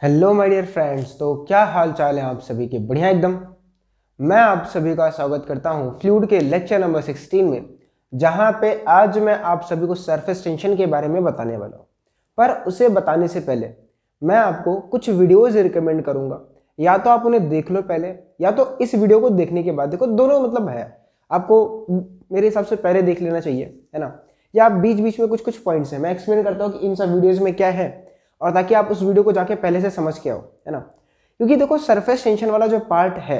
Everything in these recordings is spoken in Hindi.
Hello my dear friends. तो क्या हाल चाल है आप सभी के? बढ़िया एकदम। मैं आप सभी का स्वागत करता हूं फ्लूइड के लेक्चर नंबर 16 में, जहां पे आज मैं आप सभी को सरफेस टेंशन के बारे में बताने वाला हूं। पर उसे बताने से पहले मैं आपको कुछ वीडियोज रिकमेंड करूंगा। या तो आप उन्हें देख लो पहले, या तो इस वीडियो को देखने के बाद देखो। दोनों मतलब है, आपको मेरे हिसाब से पहले देख लेना चाहिए, है ना। या आप बीच बीच में कुछ कुछ पॉइंट्स हैं, मैं एक्सप्लेन करता हूँ कि इन सब वीडियोज में क्या है, और ताकि आप उस वीडियो को जाके पहले से समझ के आओ, है ना। क्योंकि देखो, सरफेस टेंशन वाला जो पार्ट है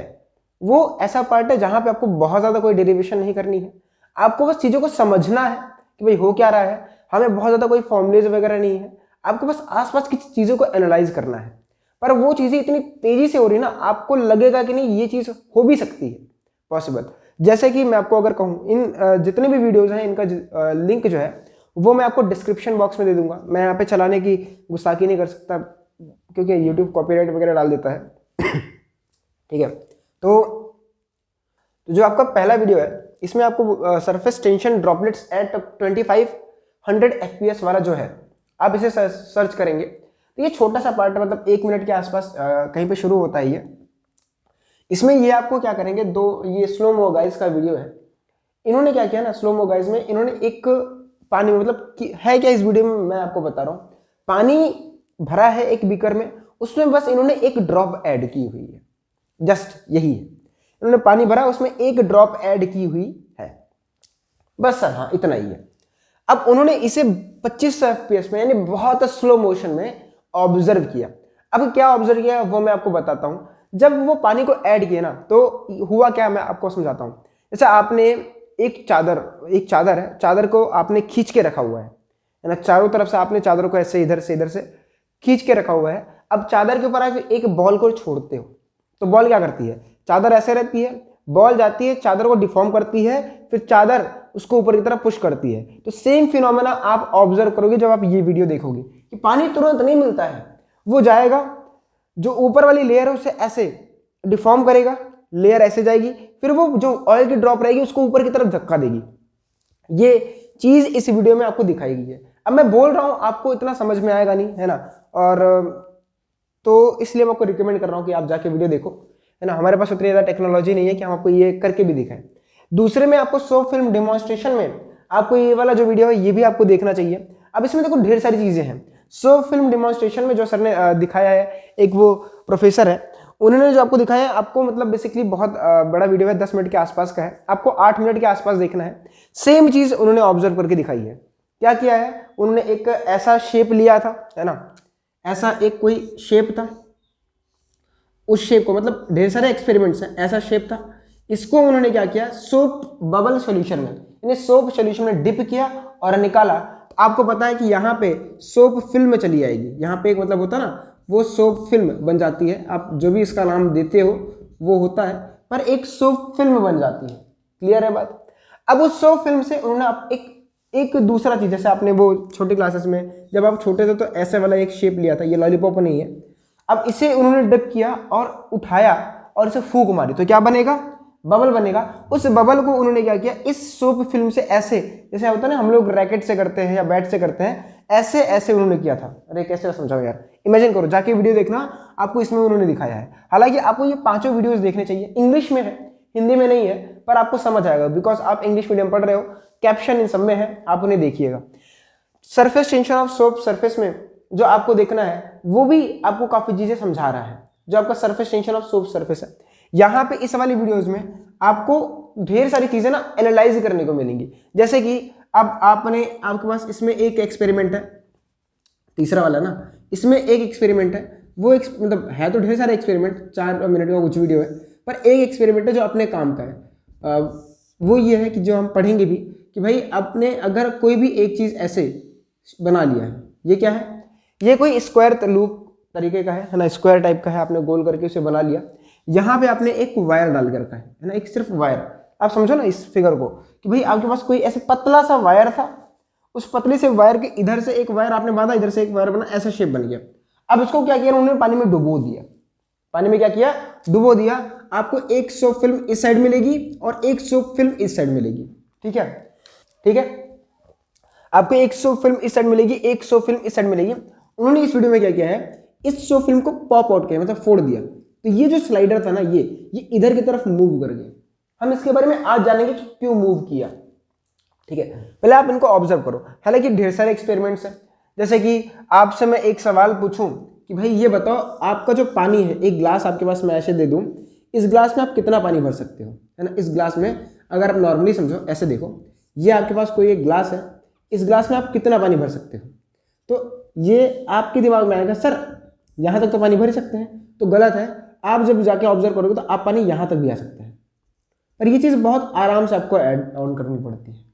वो ऐसा पार्ट है जहां पे आपको बहुत ज्यादा कोई डेरिवेशन नहीं करनी है। आपको बस चीजों को समझना है कि भाई हो क्या रहा है। हमें बहुत ज्यादा कोई फॉर्मुलेज वगैरह नहीं है, आपको बस आसपास की चीजों को एनालाइज करना है। पर वो चीजें इतनी तेजी से हो रही है ना, आपको लगेगा कि नहीं ये चीज हो भी सकती है पॉसिबल। जैसे कि मैं आपको अगर कहूँ, इन जितने भी वीडियोज हैं इनका लिंक जो है वो मैं आपको डिस्क्रिप्शन बॉक्स में दे दूंगा। मैं यहाँ पे चलाने की गुस्ताखी नहीं कर सकता क्योंकि यूट्यूब कॉपीराइट वगैरह डाल देता है। ठीक है। तो जो आपका पहला वीडियो है इसमें आपको surface tension droplets at 2500 fps वाला जो है, आप इसे सर्च करेंगे तो ये छोटा सा पार्ट है, मतलब 1 मिनट के आसपास कहीं पे शुरू होता है ये। इसमें ये आपको क्या करेंगे, ये स्लो मो गाइस का वीडियो है। इन्होंने क्या किया ना, स्लो मो गाइस में इन्होंने एक पानी में, मतलब है क्या इस वीडियो में मैं आपको बता रहा हूँ। पानी भरा है एक बीकर में, उसमें बस इन्होंने एक ड्रॉप ऐड की हुई है, जस्ट यही है। इन्होंने पानी भरा, उसमें एक ड्रॉप ऐड की हुई है, बस सर, हाँ इतना ही है। अब उन्होंने इसे 2500 fps में, यानी बहुत स्लो मोशन में ऑब्जर्व किया। अब क्या ऑब्जर्व किया वो मैं आपको बताता हूं। जब वो पानी को ऐड किया ना तो हुआ क्या, मैं आपको समझाता हूं। जैसे आपने एक चादर है, चादर को आपने खींच के रखा हुआ है ना, चारों तरफ से आपने चादर को ऐसे इधर से खींच के रखा हुआ है। अब चादर के ऊपर आप एक बॉल को छोड़ते हो तो बॉल क्या करती है, चादर ऐसे रहती है, बॉल जाती है, चादर को डिफॉर्म करती है, फिर चादर उसको ऊपर की तरफ पुश करती है। तो सेम फिनोमेना आप ऑब्जर्व करोगे जब आप ये वीडियो देखोगे कि पानी तुरंत नहीं मिलता है, वो जाएगा, जो ऊपर वाली लेयर है उसे ऐसे डिफॉर्म करेगा, लेयर ऐसे जाएगी, फिर वो जो ऑयल की ड्रॉप रहेगी उसको ऊपर की तरफ धक्का देगी। ये चीज इस वीडियो में आपको दिखाई गई है। अब मैं बोल रहा हूं, आपको इतना समझ में आएगा नहीं, है ना। और तो इसलिए मैं आपको रिकमेंड कर रहा हूं कि आप जाके वीडियो देखो, है ना। हमारे पास उतनी ज्यादा टेक्नोलॉजी नहीं है कि हम आपको ये करके भी दिखाएं। दूसरे में आपको सॉफ्ट फिल्म डेमोन्स्ट्रेशन में आपको ये वाला जो वीडियो है ये भी आपको देखना चाहिए। अब इसमें देखो ढेर सारी चीजें हैं। सॉफ्ट फिल्म डेमोन्स्ट्रेशन में जो सर ने दिखाया है, एक वो प्रोफेसर है, उन्होंने जो आपको दिखाया है, आपको मतलब बेसिकली बहुत बड़ा वीडियो है, 10 मिनट के आसपास का है, आपको 8 मिनट के आसपास देखना है। सेम चीज उन्होंने ऑब्जर्व करके दिखाई है। क्या किया है, उन्होंने एक ऐसा शेप लिया था, है ना, ऐसा एक कोई शेप था, उस शेप को, मतलब ढेर सारे एक्सपेरिमेंट्स हैं, ऐसा शेप था, इसको उन्होंने क्या किया, सोप बबल सॉल्यूशन में, यानी सोप सॉल्यूशन में डिप किया और निकाला। तो आपको पता है कि यहाँ पे सोप फिल्म चली आएगी, यहाँ पे एक मतलब होता है ना, वो सोप फिल्म बन जाती है, आप जो भी इसका नाम देते हो वो होता है, पर एक सोप फिल्म बन जाती है। क्लियर है बात। अब उस सोप फिल्म से उन्होंने एक दूसरा चीज, जैसे आपने वो छोटी क्लासेस में जब आप छोटे थे तो ऐसे वाला एक शेप लिया था, ये लॉलीपॉप नहीं है। अब इसे उन्होंने डिप किया और उठाया और इसे फूंक मारी तो क्या बनेगा, बबल बनेगा। उस बबल को उन्होंने क्या किया, इस सोप फिल्म से ऐसे, जैसे होता है ना हम लोग रैकेट से करते हैं या बैट से करते हैं, ऐसे ऐसे उन्होंने किया था। अरे कैसे समझाओ यार, इमेजिन करो, जाके वीडियो देखना, आपको इसमें उन्होंने दिखाया है। हालांकि आपको ये पांचों वीडियोस देखने चाहिए, इंग्लिश में है, हिंदी में नहीं है, पर आपको समझ आएगा बिकॉज आप इंग्लिश मीडियम पढ़ रहे हो। कैप्शन इन सब में है, आप उन्हें देखिएगा। Surface tension of soap surface में जो आपको देखना है वो भी आपको काफी चीजें समझा रहा है, जो आपका surface tension of soap surface है। यहाँ पे इस वाली वीडियोस में आपको ढेर सारी चीजें ना एनालाइज करने को मिलेंगी। जैसे कि अब आपके पास इसमें एक एक्सपेरिमेंट है, तीसरा वाला ना, इसमें एक एक्सपेरिमेंट है, वो मतलब है तो ढेर सारे एक्सपेरिमेंट, 4 मिनट का कुछ वीडियो है, पर एक एक्सपेरिमेंट है जो अपने काम का है। वो ये है कि जो हम पढ़ेंगे भी कि भाई आपने अगर कोई भी एक चीज ऐसे बना लिया है, ये क्या है, ये कोई स्क्वायर लूप तरीके का है ना, स्क्वायर टाइप का है, आपने गोल करके उसे बना लिया। यहाँ पे आपने एक वायर डाल के रखा है ना, एक सिर्फ वायर। आप समझो ना इस फिगर को कि भाई आपके पास कोई ऐसे पतला सा वायर था, उस पतले से वायर के इधर से एक वायर आपने बांधा, इधर से एक वायर बना, ऐसा शेप बन गया। अब उसको क्या किया उन्होंने, पानी में डुबो दिया। पानी में क्या किया, डुबो दिया। आपको एक सोप फिल्म इस साइड मिलेगी और एक सोप फिल्म इस साइड मिलेगी। ठीक है, ठीक है, आपको एक सोप फिल्म इस साइड मिलेगी, एक सोप फिल्म इस साइड मिलेगी। उन्होंने इस वीडियो में क्या किया है, इस शो फिल्म को पॉप आउट किया, मतलब फोड़ दिया। तो ये जो स्लाइडर था ना, ये इधर की तरफ मूव कर गया। हम इसके बारे में आज जानेंगे कि क्यों मूव किया। ठीक है, पहले आप इनको ऑब्जर्व करो। हालांकि ढेर सारे एक्सपेरिमेंट्स हैं, जैसे कि आपसे मैं एक सवाल पूछूं कि भाई ये बताओ, आपका जो पानी है, एक ग्लास आपके पास मैं ऐसे दे दूं, इस ग्लास में आप कितना पानी भर सकते हो, है ना। इस ग्लास में अगर आप नॉर्मली समझो, ऐसे देखो, ये आपके पास कोई एक ग्लास है, इस ग्लास में आप कितना पानी भर सकते हो। तो ये आपके दिमाग में आएगा, सर यहाँ तक तो पानी भर ही सकते हैं। तो गलत है, आप जब जाके ऑब्जर्व करोगे तो आप पानी यहाँ तक भी आ सकते हैं, पर ये चीज़ बहुत आराम से आपको ऐड ऑन करनी पड़ती है।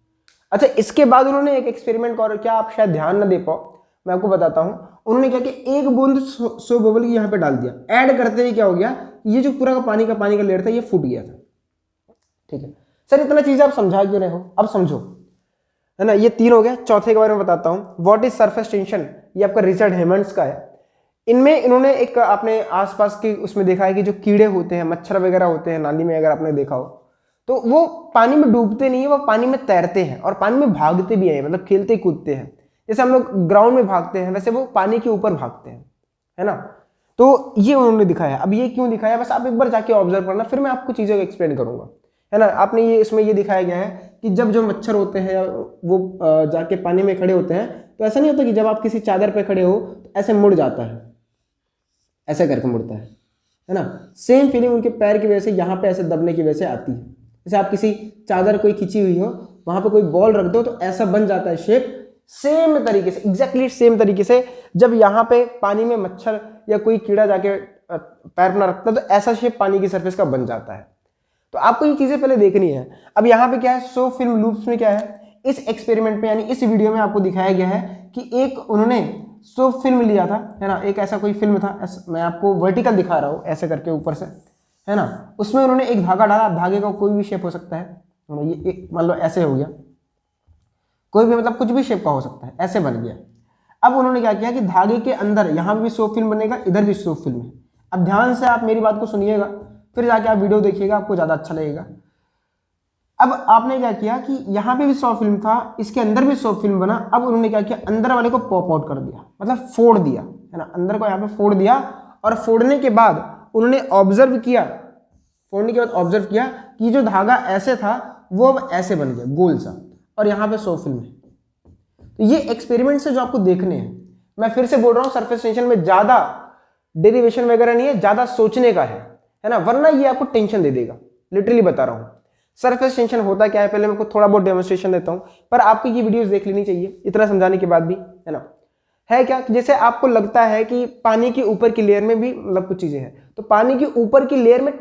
अच्छा, इसके बाद उन्होंने एक एक्सपेरिमेंट और किया, आप शायद ध्यान ना दे पाओ, मैं आपको बताता हूं। उन्होंने क्या किया, एक बूंद सो बबल की यहाँ पे डाल दिया, ऐड करते ही क्या हो गया, ये जो पूरा का पानी का लेयर था ये फूट गया था। ठीक है सर, इतना चीज़ आप समझा क्यों रहे हो, अब समझो, है ना। ये 3 हो गया। चौथे के बारे में बताता हूं, व्हाट इज सरफेस टेंशन। ये आपका रिचर्ड हेमंड्स का है। इनमें इन्होंने एक अपने आसपास के उसमें देखा है कि जो कीड़े होते हैं, मच्छर वगैरह होते हैं नाली में, अगर आपने देखा हो तो वो पानी में डूबते नहीं है, वो पानी में तैरते हैं और पानी में भागते भी हैं, मतलब खेलते कूदते हैं। जैसे हम लोग ग्राउंड में भागते हैं, वैसे वो पानी के ऊपर भागते हैं, है ना। तो ये उन्होंने दिखाया। अब ये क्यों दिखाया, बस आप एक बार जाके ऑब्जर्व करना, फिर मैं आपको चीज़ों को एक्सप्लेन करूंगा, है ना। आपने ये इसमें ये दिखाया गया है कि जब जो मच्छर होते हैं वो जाके पानी में खड़े होते हैं, तो ऐसा नहीं होता कि जब आप किसी चादर पे खड़े हो तो ऐसे मुड़ जाता है, ऐसे करके मुड़ता है ना। सेम फीलिंग उनके पैर की वजह से यहाँ पे ऐसे दबने की वजह से आती है। जैसे आप किसी चादर कोई खींची हुई हो, वहां पे कोई बॉल रख दो तो ऐसा बन जाता है शेप। सेम तरीके से, एग्जैक्टली सेम तरीके से जब यहाँ पे पानी में मच्छर या कोई कीड़ा जाके पैर अपना रखता है तो ऐसा शेप पानी की सरफेस का बन जाता है। तो आपको ये चीजें पहले देखनी है। अब यहाँ पे क्या है, सो फिल्म लूप्स में क्या है, इस एक्सपेरिमेंट में यानी इस वीडियो में आपको दिखाया गया है कि एक उन्होंने सो फिल्म लिया था, है ना। एक ऐसा कोई फिल्म था, मैं आपको वर्टिकल दिखा रहा हूँ ऐसे करके ऊपर से, है ना। उसमें उन्होंने एक धागा डाला, धागे का कोई भी शेप हो सकता है, ये एक मान लो ऐसे हो गया, कोई भी मतलब कुछ भी शेप का हो सकता है, ऐसे बन गया। अब उन्होंने क्या किया कि धागे के अंदर यहाँ भी सोप फिल्म बनेगा, इधर भी सोप फिल्म है। अब ध्यान से आप मेरी बात को सुनिएगा, फिर जाके आप वीडियो देखिएगा, आपको ज़्यादा अच्छा लगेगा। अब आपने क्या किया कि यहाँ पे भी सोप फिल्म था, इसके अंदर भी सोप फिल्म बना। अब उन्होंने क्या किया, अंदर वाले को पॉप आउट कर दिया, मतलब फोड़ दिया, है ना। अंदर को यहाँ पे फोड़ दिया, और फोड़ने के बाद उन्होंने ऑब्जर्व किया, फोड़ने के बाद ऑब्जर्व किया कि जो धागा ऐसे था वो अब ऐसे बन गया गोल सा, और यहाँ पे सोप फिल्म है। तो ये एक्सपेरिमेंट से जो आपको देखने हैं, मैं फिर से बोल रहा हूँ, सरफेस टेंशन में ज्यादा डेरिवेशन वगैरह नहीं है, ज्यादा सोचने का है ना, वरना ये आपको टेंशन दे देगा। लिटरली बता रहा हूँ, सरफेस टेंशन होता क्या है, पहले मैं थोड़ा बहुत डेमोन्स्ट्रेशन देता हूँ, पर आपको ये वीडियोस देख लेनी चाहिए इतना समझाने के बाद भी, है ना। है क्या, जैसे आपको लगता है कि पानी के ऊपर की लेयर में भी मतलब कुछ चीजें हैं, तो पानी के ऊपर की लेयर में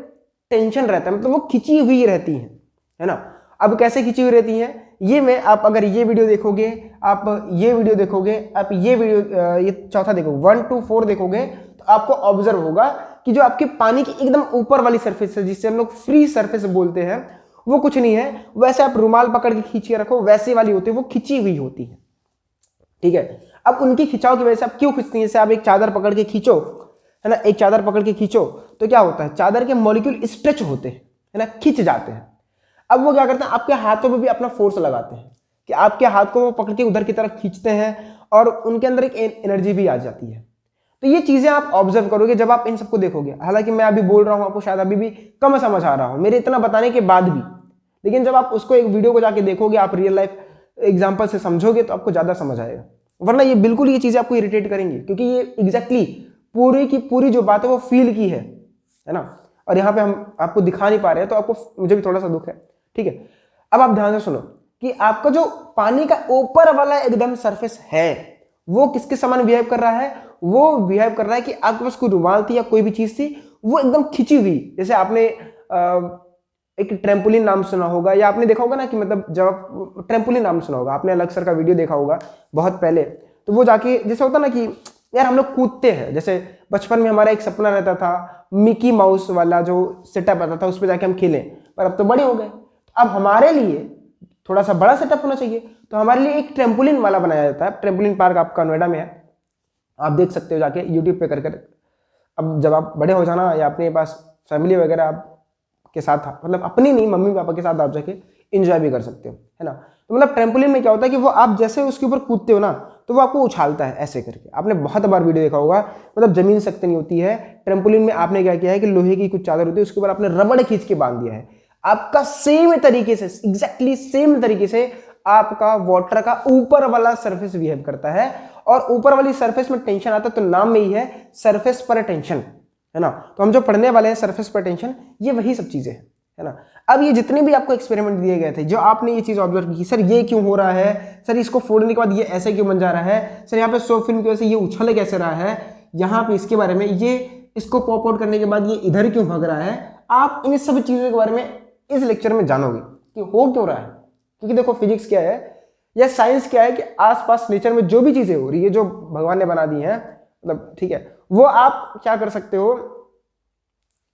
टेंशन रहता है, मतलब वो खिंची हुई रहती है ना। अब कैसे खिंची हुई रहती है, ये मैं, आप अगर ये वीडियो देखोगे, आप ये वीडियो देखोगे, आप ये वीडियो ये चौथा देखोगे, 1 to 4 देखोगे, तो आपको ऑब्जर्व होगा कि जो आपके पानी की एकदम ऊपर वाली सरफेस है, जिससे हम लोग फ्री सरफेस बोलते हैं, वो कुछ नहीं है। वैसे आप रुमाल पकड़ के खींच के रखो, वैसे वाली होती है, वो खिंची हुई होती है। ठीक है, अब उनकी खिंचाव की वजह से आप क्यों खींचती हैं, जैसे आप एक चादर पकड़ के खींचो, है ना, एक चादर पकड़ के खींचो तो क्या होता है, चादर के मॉलिक्यूल स्ट्रेच होते हैं, है ना, खिंच जाते हैं। अब वो क्या करते हैं, आपके हाथों में भी अपना फोर्स लगाते हैं कि आपके हाथ को वो पकड़ के उधर की तरफ खींचते हैं, और उनके अंदर एक एनर्जी भी आ जाती है। तो ये चीजें आप ऑब्जर्व करोगे जब आप इन सबको देखोगे। हालांकि मैं अभी बोल रहा हूं, आपको शायद अभी भी कम समझ आ रहा हूं मेरे इतना बताने के बाद भी, लेकिन जब आप उसको एक वीडियो को जाके देखोगे, आप रियल लाइफ एग्जाम्पल से समझोगे, तो आपको ज्यादा समझ आएगा। वरना ये बिल्कुल ये चीजें आपको इरिटेट करेंगी, क्योंकि ये एग्जैक्टली पूरी की पूरी जो बात है वो फील की है ना। और यहाँ पे हम आपको दिखा नहीं पा रहे हैं, तो आपको, मुझे भी थोड़ा सा दुख है। ठीक है, अब आप ध्यान से सुनो कि आपका जो पानी का ऊपर वाला एकदम सरफेस है, वो किसके समान बिहेव कर रहा है, वो बिहेव कर रहा है कि आपके पास कोई रुमाल थी या कोई भी चीज थी, वो एकदम खिंची हुई। जैसे आपने एक ट्रैम्पोलिन नाम सुना होगा, या आपने देखा होगा ना कि मतलब जब ट्रैम्पोलिन नाम सुना होगा आपने, अलग सर का वीडियो देखा होगा बहुत पहले, तो वो जाके जैसे होता ना कि यार हम लोग कूदते हैं, जैसे बचपन में हमारा एक सपना रहता था मिकी माउस वाला जो सेटअप आता था, उस पर जाके हम खेलें, पर अब तो बड़े हो गए। अब हमारे लिए थोड़ा सा बड़ा सेटअप होना चाहिए, तो हमारे लिए एक ट्रैम्पोलिन वाला बनाया जाता है। ट्रैम्पोलिन पार्क आपका नोएडा में है, आप देख सकते हो जाके यूट्यूब पे कर। अब जब आप बड़े हो जाना, या अपने पास फैमिली वगैरह आप के साथ, मतलब अपनी नहीं, मम्मी पापा के साथ आप जाके इंजॉय भी कर सकते हो, है ना। तो मतलब ट्रैम्पोलिन में क्या होता है कि वो आप जैसे उसके ऊपर कूदते हो ना तो वो आपको उछालता है ऐसे करके। आपने बहुत बार वीडियो देखा होगा, मतलब जमीन सख्त नहीं होती है, ट्रैम्पोलिन में आपने क्या किया है कि लोहे की कुछ चादर होती है उसके ऊपर आपने रबड़ खींच के बांध दिया है। आपका सेम तरीके से, एग्जैक्टली सेम तरीके से आपका वाटर का ऊपर वाला सरफेस बिहेव करता है, और ऊपर वाली सरफेस में टेंशन आता है तो नाम में ही है सरफेस पर टेंशन, है ना। तो हम जो पढ़ने वाले हैं सरफेस पर टेंशन, ये वही सब चीजें हैं, है ना। अब ये जितने भी आपको एक्सपेरिमेंट दिए गए थे, जो आपने ये चीज ऑब्जर्व की, सर ये क्यों हो रहा है, सर इसको फोड़ने के बाद ये ऐसे क्यों बन जा रहा है, सर यहाँ पे सोप फिल्म की वजह से ये उछल कैसे रहा है, यहाँ पे इसके बारे में, ये इसको पॉप आउट करने के बाद ये इधर क्यों भाग रहा है, आप इन सब चीजों के बारे में इस लेक्चर में जानोगे कि हो क्यों रहा है। क्योंकि देखो फिजिक्स क्या है या साइंस क्या है कि आसपास नेचर में जो भी चीजें हो रही है, जो भगवान ने बना दी है, मतलब ठीक है, वो आप क्या कर सकते हो,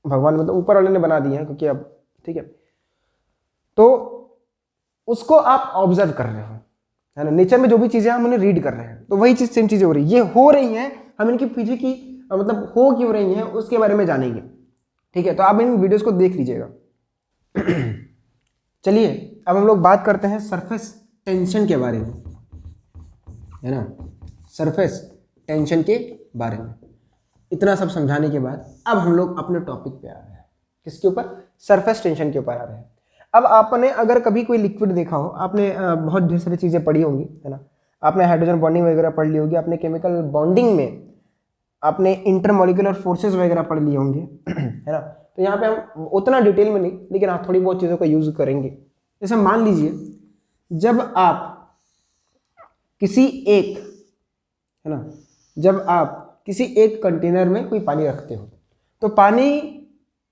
भगवान मतलब ऊपर वाले ने बना दी है, क्योंकि अब ठीक है, तो उसको आप ऑब्जर्व कर रहे हो, है ना। नेचर में जो भी चीजें हम उन्हें रीड कर रहे हैं, तो वही चीज सेम चीजें हो रही है, ये हो रही हैं, हम इनके पीछे की मतलब हो क्यों रही हैं उसके बारे में जानेंगे, ठीक है। तो आप इन वीडियोस को देख लीजिएगा। चलिए अब हम लोग बात करते हैं सरफेस टेंशन के बारे में, है ना, सरफेस टेंशन के बारे में। इतना सब समझाने के बाद अब हम लोग अपने टॉपिक पे आ रहे हैं, किसके ऊपर, सरफेस टेंशन के ऊपर आ रहे हैं। अब आपने अगर कभी कोई लिक्विड देखा हो, आपने बहुत ढेर सारी चीज़ें पढ़ी होंगी, है ना, आपने हाइड्रोजन बॉन्डिंग वगैरह पढ़ ली होगी, आपने केमिकल बॉन्डिंग में आपने इंटरमॉलिक्यूलर फोर्सेस वगैरह पढ़ लिए होंगे, है ना। तो यहाँ पे हम उतना डिटेल में नहीं, लेकिन हाँ थोड़ी बहुत चीज़ों का यूज करेंगे। जैसे मान लीजिए जब आप किसी एक, है ना, जब आप किसी एक कंटेनर में कोई पानी रखते हो, तो पानी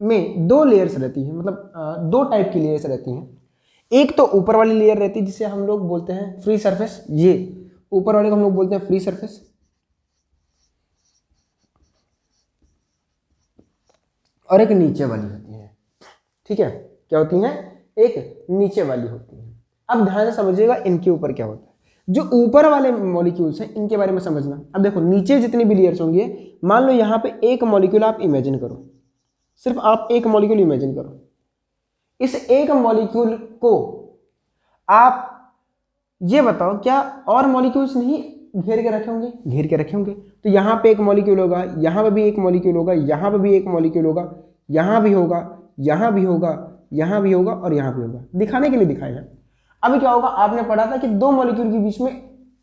में दो लेयर्स रहती हैं, मतलब दो टाइप की लेयर्स रहती हैं। एक तो ऊपर वाली लेयर रहती है जिसे हम लोग बोलते हैं फ्री सरफेस, ये ऊपर वाले को हम लोग बोलते हैं फ्री सरफेस, और एक नीचे वाली होती है, ठीक है। क्या होती है, एक नीचे वाली होती है। अब ध्यान से समझिएगा इनके ऊपर क्या होता है। जो ऊपर वाले मॉलिक्यूल्स हैं इनके बारे में समझना। अब देखो नीचे जितनी भी लेयर्स होंगे, मान लो यहाँ पे एक मॉलिक्यूल आप इमेजिन करो, सिर्फ आप एक मॉलिक्यूल इमेजिन करो। इस एक मॉलिक्यूल को आप ये बताओ क्या और मॉलिक्यूल्स नहीं घेर के रखे होंगे, घेर के रखे होंगे। तो यहाँ पे एक मॉलिक्यूल होगा, यहाँ पे भी एक मॉलिक्यूल होगा, यहाँ पे भी एक मॉलिक्यूल होगा, यहाँ भी होगा, यहाँ भी होगा, यहाँ भी होगा और यहाँ भी होगा, दिखाने के लिए दिखाया। अभी क्या होगा, आपने पढ़ा था कि दो मॉलिक्यूल के बीच में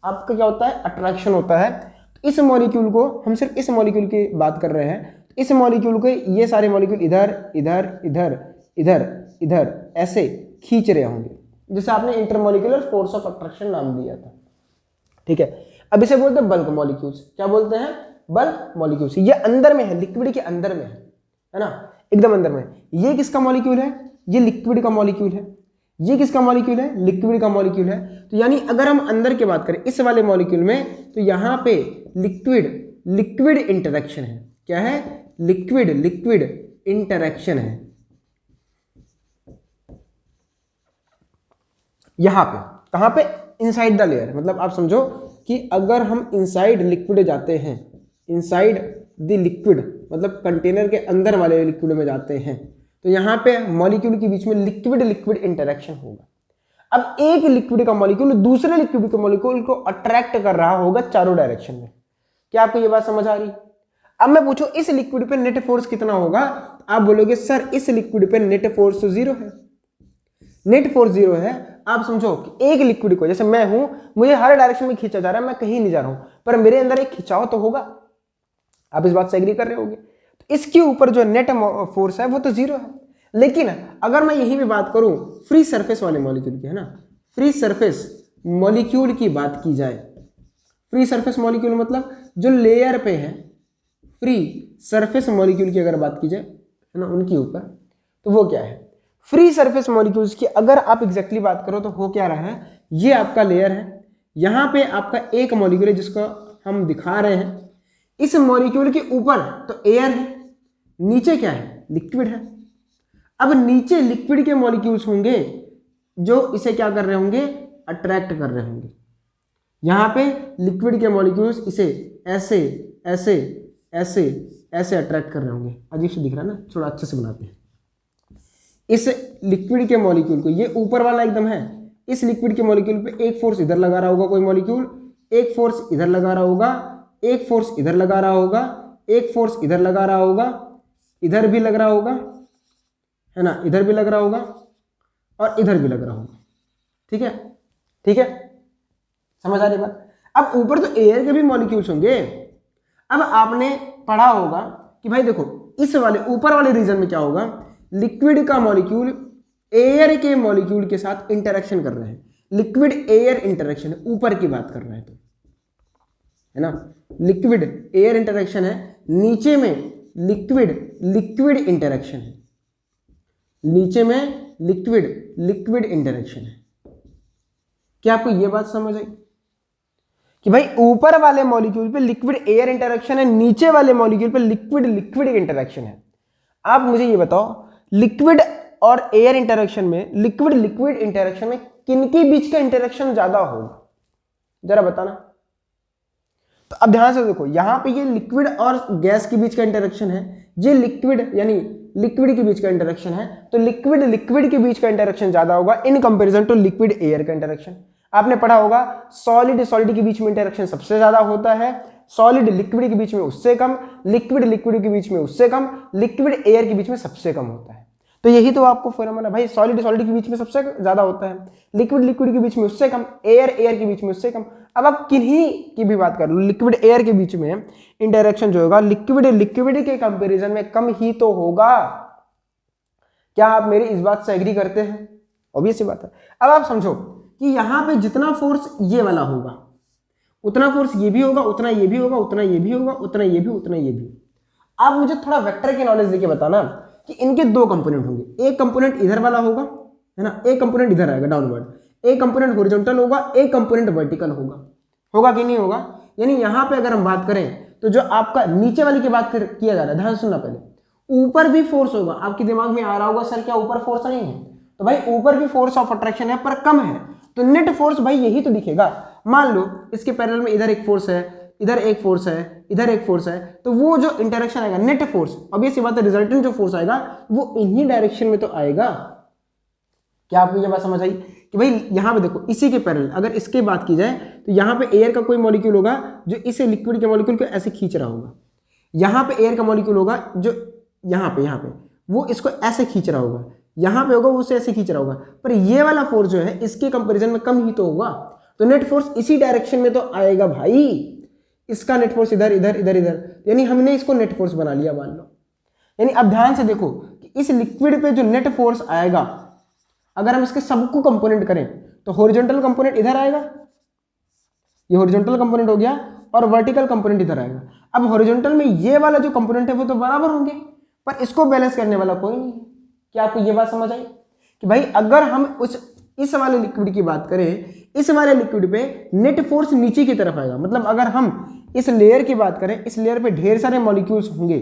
आपका क्या होता है, अट्रैक्शन होता है। तो इस मॉलिक्यूल को, हम सिर्फ इस मॉलिक्यूल की बात कर रहे हैं, इस मॉलिक्यूल को ये सारे मॉलिक्यूल इधर इधर इधर इधर इधर ऐसे खींच रहे होंगे, जैसे आपने इंटरमॉलिक्यूलर फोर्स ऑफ अट्रैक्शन नाम दिया था, ठीक है। अब इसे बोलते हैं बल्क मॉलिक्यूल्स। क्या बोलते हैं, बल्क मॉलिक्यूल्स। ये अंदर में है, लिक्विड के अंदर में है ना, एकदम अंदर में। ये किसका मॉलिक्यूल है, ये लिक्विड का मॉलिक्यूल है। ये किसका मॉलिक्यूल है, लिक्विड का मॉलिक्यूल है। तो यानी अगर हम अंदर की बात करें इस वाले मॉलिक्यूल में, तो यहाँ पे लिक्विड लिक्विड इंटरेक्शन है। क्या है, लिक्विड लिक्विड इंटरेक्शन है यहां पे। कहां पे, इनसाइड द लेयर। मतलब आप समझो कि अगर हम इनसाइड लिक्विड जाते हैं, इनसाइड द लिक्विड मतलब कंटेनर के अंदर वाले लिक्विड में जाते हैं, तो यहाँ पे मॉलिक्यूल के बीच में लिक्विड लिक्विड इंटरेक्शन होगा। अब एक लिक्विड का मॉलिक्यूल दूसरे लिक्विड के मॉलिक्यूल को अट्रैक्ट कर रहा होगा चारों डायरेक्शन में। क्या आपको ये बात समझ आ रही। अब मैं पूछूं इस लिक्विड पे नेट फोर्स कितना होगा, आप बोलोगे सर इस लिक्विड पे नेट फोर्स तो जीरो है। नेट फोर्स जीरो है। आप समझो कि एक लिक्विड को, जैसे मैं हूं, मुझे हर डायरेक्शन में खींचा जा रहा है, मैं कहीं नहीं जा रहा हूं, पर मेरे अंदर एक खिंचाव तो होगा। आप इस बात से एग्री कर रहे होंगे। तो इसके ऊपर जो नेट फोर्स है वो तो जीरो है। लेकिन अगर मैं यही भी बात करूं फ्री सरफेस वाले मॉलिक्यूल की, है ना, फ्री सरफेस मॉलिक्यूल की बात की जाए, फ्री सरफेस मॉलिक्यूल मतलब जो लेयर पे है, फ्री सरफेस मॉलिक्यूल की अगर बात की जाए, है ना, उनके ऊपर, तो वो क्या है, फ्री सरफेस मॉलिक्यूल्स की अगर आप एग्जैक्टली बात करो तो हो क्या रहा है, ये आपका लेयर है, यहां पे आपका एक मॉलिक्यूल है जिसको हम दिखा रहे हैं। इस मॉलिक्यूल के ऊपर तो एयर है, नीचे क्या है, लिक्विड है। अब नीचे लिक्विड के मॉलिक्यूल्स होंगे जो इसे क्या कर रहे होंगे, अट्रैक्ट कर रहे होंगे। यहां पे लिक्विड के मॉलिक्यूल्स इसे ऐसे ऐसे ऐसे ऐसे अट्रैक्ट कर रहे होंगे। अजीब से दिख रहा है ना, थोड़ा अच्छे से बनाते हैं। इस लिक्विड के मॉलिक्यूल को, ये ऊपर वाला एकदम है, इस लिक्विड के मॉलिक्यूल पे एक फोर्स इधर लगा रहा होगा कोई मॉलिक्यूल, एक फोर्स इधर लगा रहा होगा, एक फोर्स इधर लगा रहा होगा, एक फोर्स इधर लगा रहा होगा, इधर भी लग रहा होगा, है ना, इधर भी लग रहा होगा और इधर भी लग रहा होगा। ठीक है, ठीक है, समझ आ रही बात। अब ऊपर तो एयर के भी मॉलिक्यूल्स होंगे। अब आपने पढ़ा होगा कि भाई देखो इस वाले ऊपर वाले रीजन में क्या होगा, लिक्विड का मॉलिक्यूल एयर के मॉलिक्यूल के साथ इंटरेक्शन कर रहे हैं, लिक्विड एयर इंटरेक्शन, ऊपर की बात कर रहे हैं तो, है ना, लिक्विड एयर इंटरेक्शन है, नीचे में लिक्विड लिक्विड इंटरेक्शन है, नीचे में लिक्विड लिक्विड इंटरेक्शन है। क्या आपको यह बात समझ आई कि भाई ऊपर वाले मॉलिक्यूल पे लिक्विड एयर इंटरेक्शन है, नीचे वाले मॉलिक्यूल पे लिक्विड लिक्विड इंटरेक्शन है। आप मुझे ये बताओ लिक्विड और एयर इंटरेक्शन में, लिक्विड लिक्विड इंटरेक्शन में किनके बीच का इंटरेक्शन ज्यादा होगा, जरा बताना। तो अब ध्यान से देखो, यहां पे ये लिक्विड और गैस के बीच का इंटरेक्शन है, ये लिक्विड यानी लिक्विड के बीच का इंटरेक्शन है, तो लिक्विड लिक्विड के बीच का इंटरेक्शन ज्यादा होगा in comparison to liquid air का इंटरेक्शन। आपने पढ़ा होगा सॉलिड सॉलिड के बीच में इंटरेक्शन सबसे ज्यादा होता है, सॉलिड लिक्विड के बीच में उससे कम, लिक्विड लिक्विड के बीच में उससे कम, लिक्विड एयर के बीच में सबसे कम होता है। तो यही तो आपको फिनोमेना भाई, सॉलिड सॉलिड के बीच में सबसे ज्यादा होता है, लिक्विड लिक्विड के बीच में उससे कम, एयर एयर के बीच में उससे कम। अब आप किन्हीं की भी बात कर लो, लिक्विड एयर के बीच में इंटरेक्शन जो होगा लिक्विड लिक्विड के कंपैरिजन में कम ही तो होगा। क्या आप मेरी इस बात से एग्री करते हैं? ऑब्वियस सी बात है। अब आप समझो कि यहां पे जितना फोर्स ये वाला होगा उतना फोर्स ये भी होगा, उतना ये भी होगा, उतना ये भी होगा, उतना ये भी, उतना ये भी। आप मुझे थोड़ा वेक्टर की नॉलेज देके बताना कि इनके दो कंपोनेंट होंगे, एक कंपोनेंट इधर वाला होगा, है ना, एक कंपोनेंट इधर आएगा डाउनवर्ड, एक कंपोनेंट हॉरिजॉन्टल होगा, एक कंपोनेंट वर्टिकल होगा। होगा कि नहीं होगा? यानी यहां पे अगर हम बात करें तो जो आपका नीचे वाली की बात किया जा रहा है, ध्यान सुनना पहले, ऊपर भी फोर्स होगा। आपके दिमाग में आ रहा होगा सर क्या ऊपर फोर्स नहीं है? तो भाई ऊपर भी फोर्स ऑफ अट्रैक्शन है पर कम है, तो नेट फोर्स भाई यही तो दिखेगा। मान लो इसके पैरेलल में इधर एक फोर्स है, इधर एक फोर्स है, इधर एक फोर्स है, तो वो जो इंटरेक्शन आएगा नेट फोर्स, ऑब्वियस सी बात है रिजल्टेंट जो फोर्स आएगा वो इन्हीं डायरेक्शन में तो आएगा। क्या आपको ये बात समझ आई कि भाई यहां पे देखो इसी के पैरेलल अगर इसके बात की जाए तो यहां पे एयर का कोई मॉलिक्यूल होगा जो इसे लिक्विड के मॉलिक्यूल को ऐसे खींच रहा होगा, यहां पे एयर का मॉलिक्यूल होगा जो यहां पे वो इसको ऐसे खींच रहा होगा, यहां पे होगा वो उसे ऐसे खींच रहा होगा, पर ये वाला फोर्स जो है इसके कंपैरिजन में कम ही तो होगा, तो नेट फोर्स इसी डायरेक्शन में तो आएगा भाई। इसका नेट फोर्स इधर इधर इधर इधर, यानी हमने इसको नेट फोर्स बना लिया मान लो। यानी अब ध्यान से देखो कि इस लिक्विड पे जो नेट फोर्स आएगा अगर हम इसके सबको कंपोनेंट करें तो हॉरिजॉन्टल कंपोनेंट इधर आएगा, ये हॉरिजॉन्टल कंपोनेंट हो गया, और वर्टिकल कंपोनेंट इधर आएगा। अब हॉरिजॉन्टल में ये वाला जो कंपोनेंट है वो तो बराबर होंगे, पर इसको बैलेंस करने वाला कोई नहीं है। क्या आपको ये बात समझ आई कि भाई अगर हम इस वाले लिक्विड की बात करें, इस वाले लिक्विड पे नेट फोर्स नीचे की तरफ आएगा, मतलब अगर हम इस लेयर की बात करें, इस लेयर पे ढेर सारे मॉलिक्यूल्स होंगे,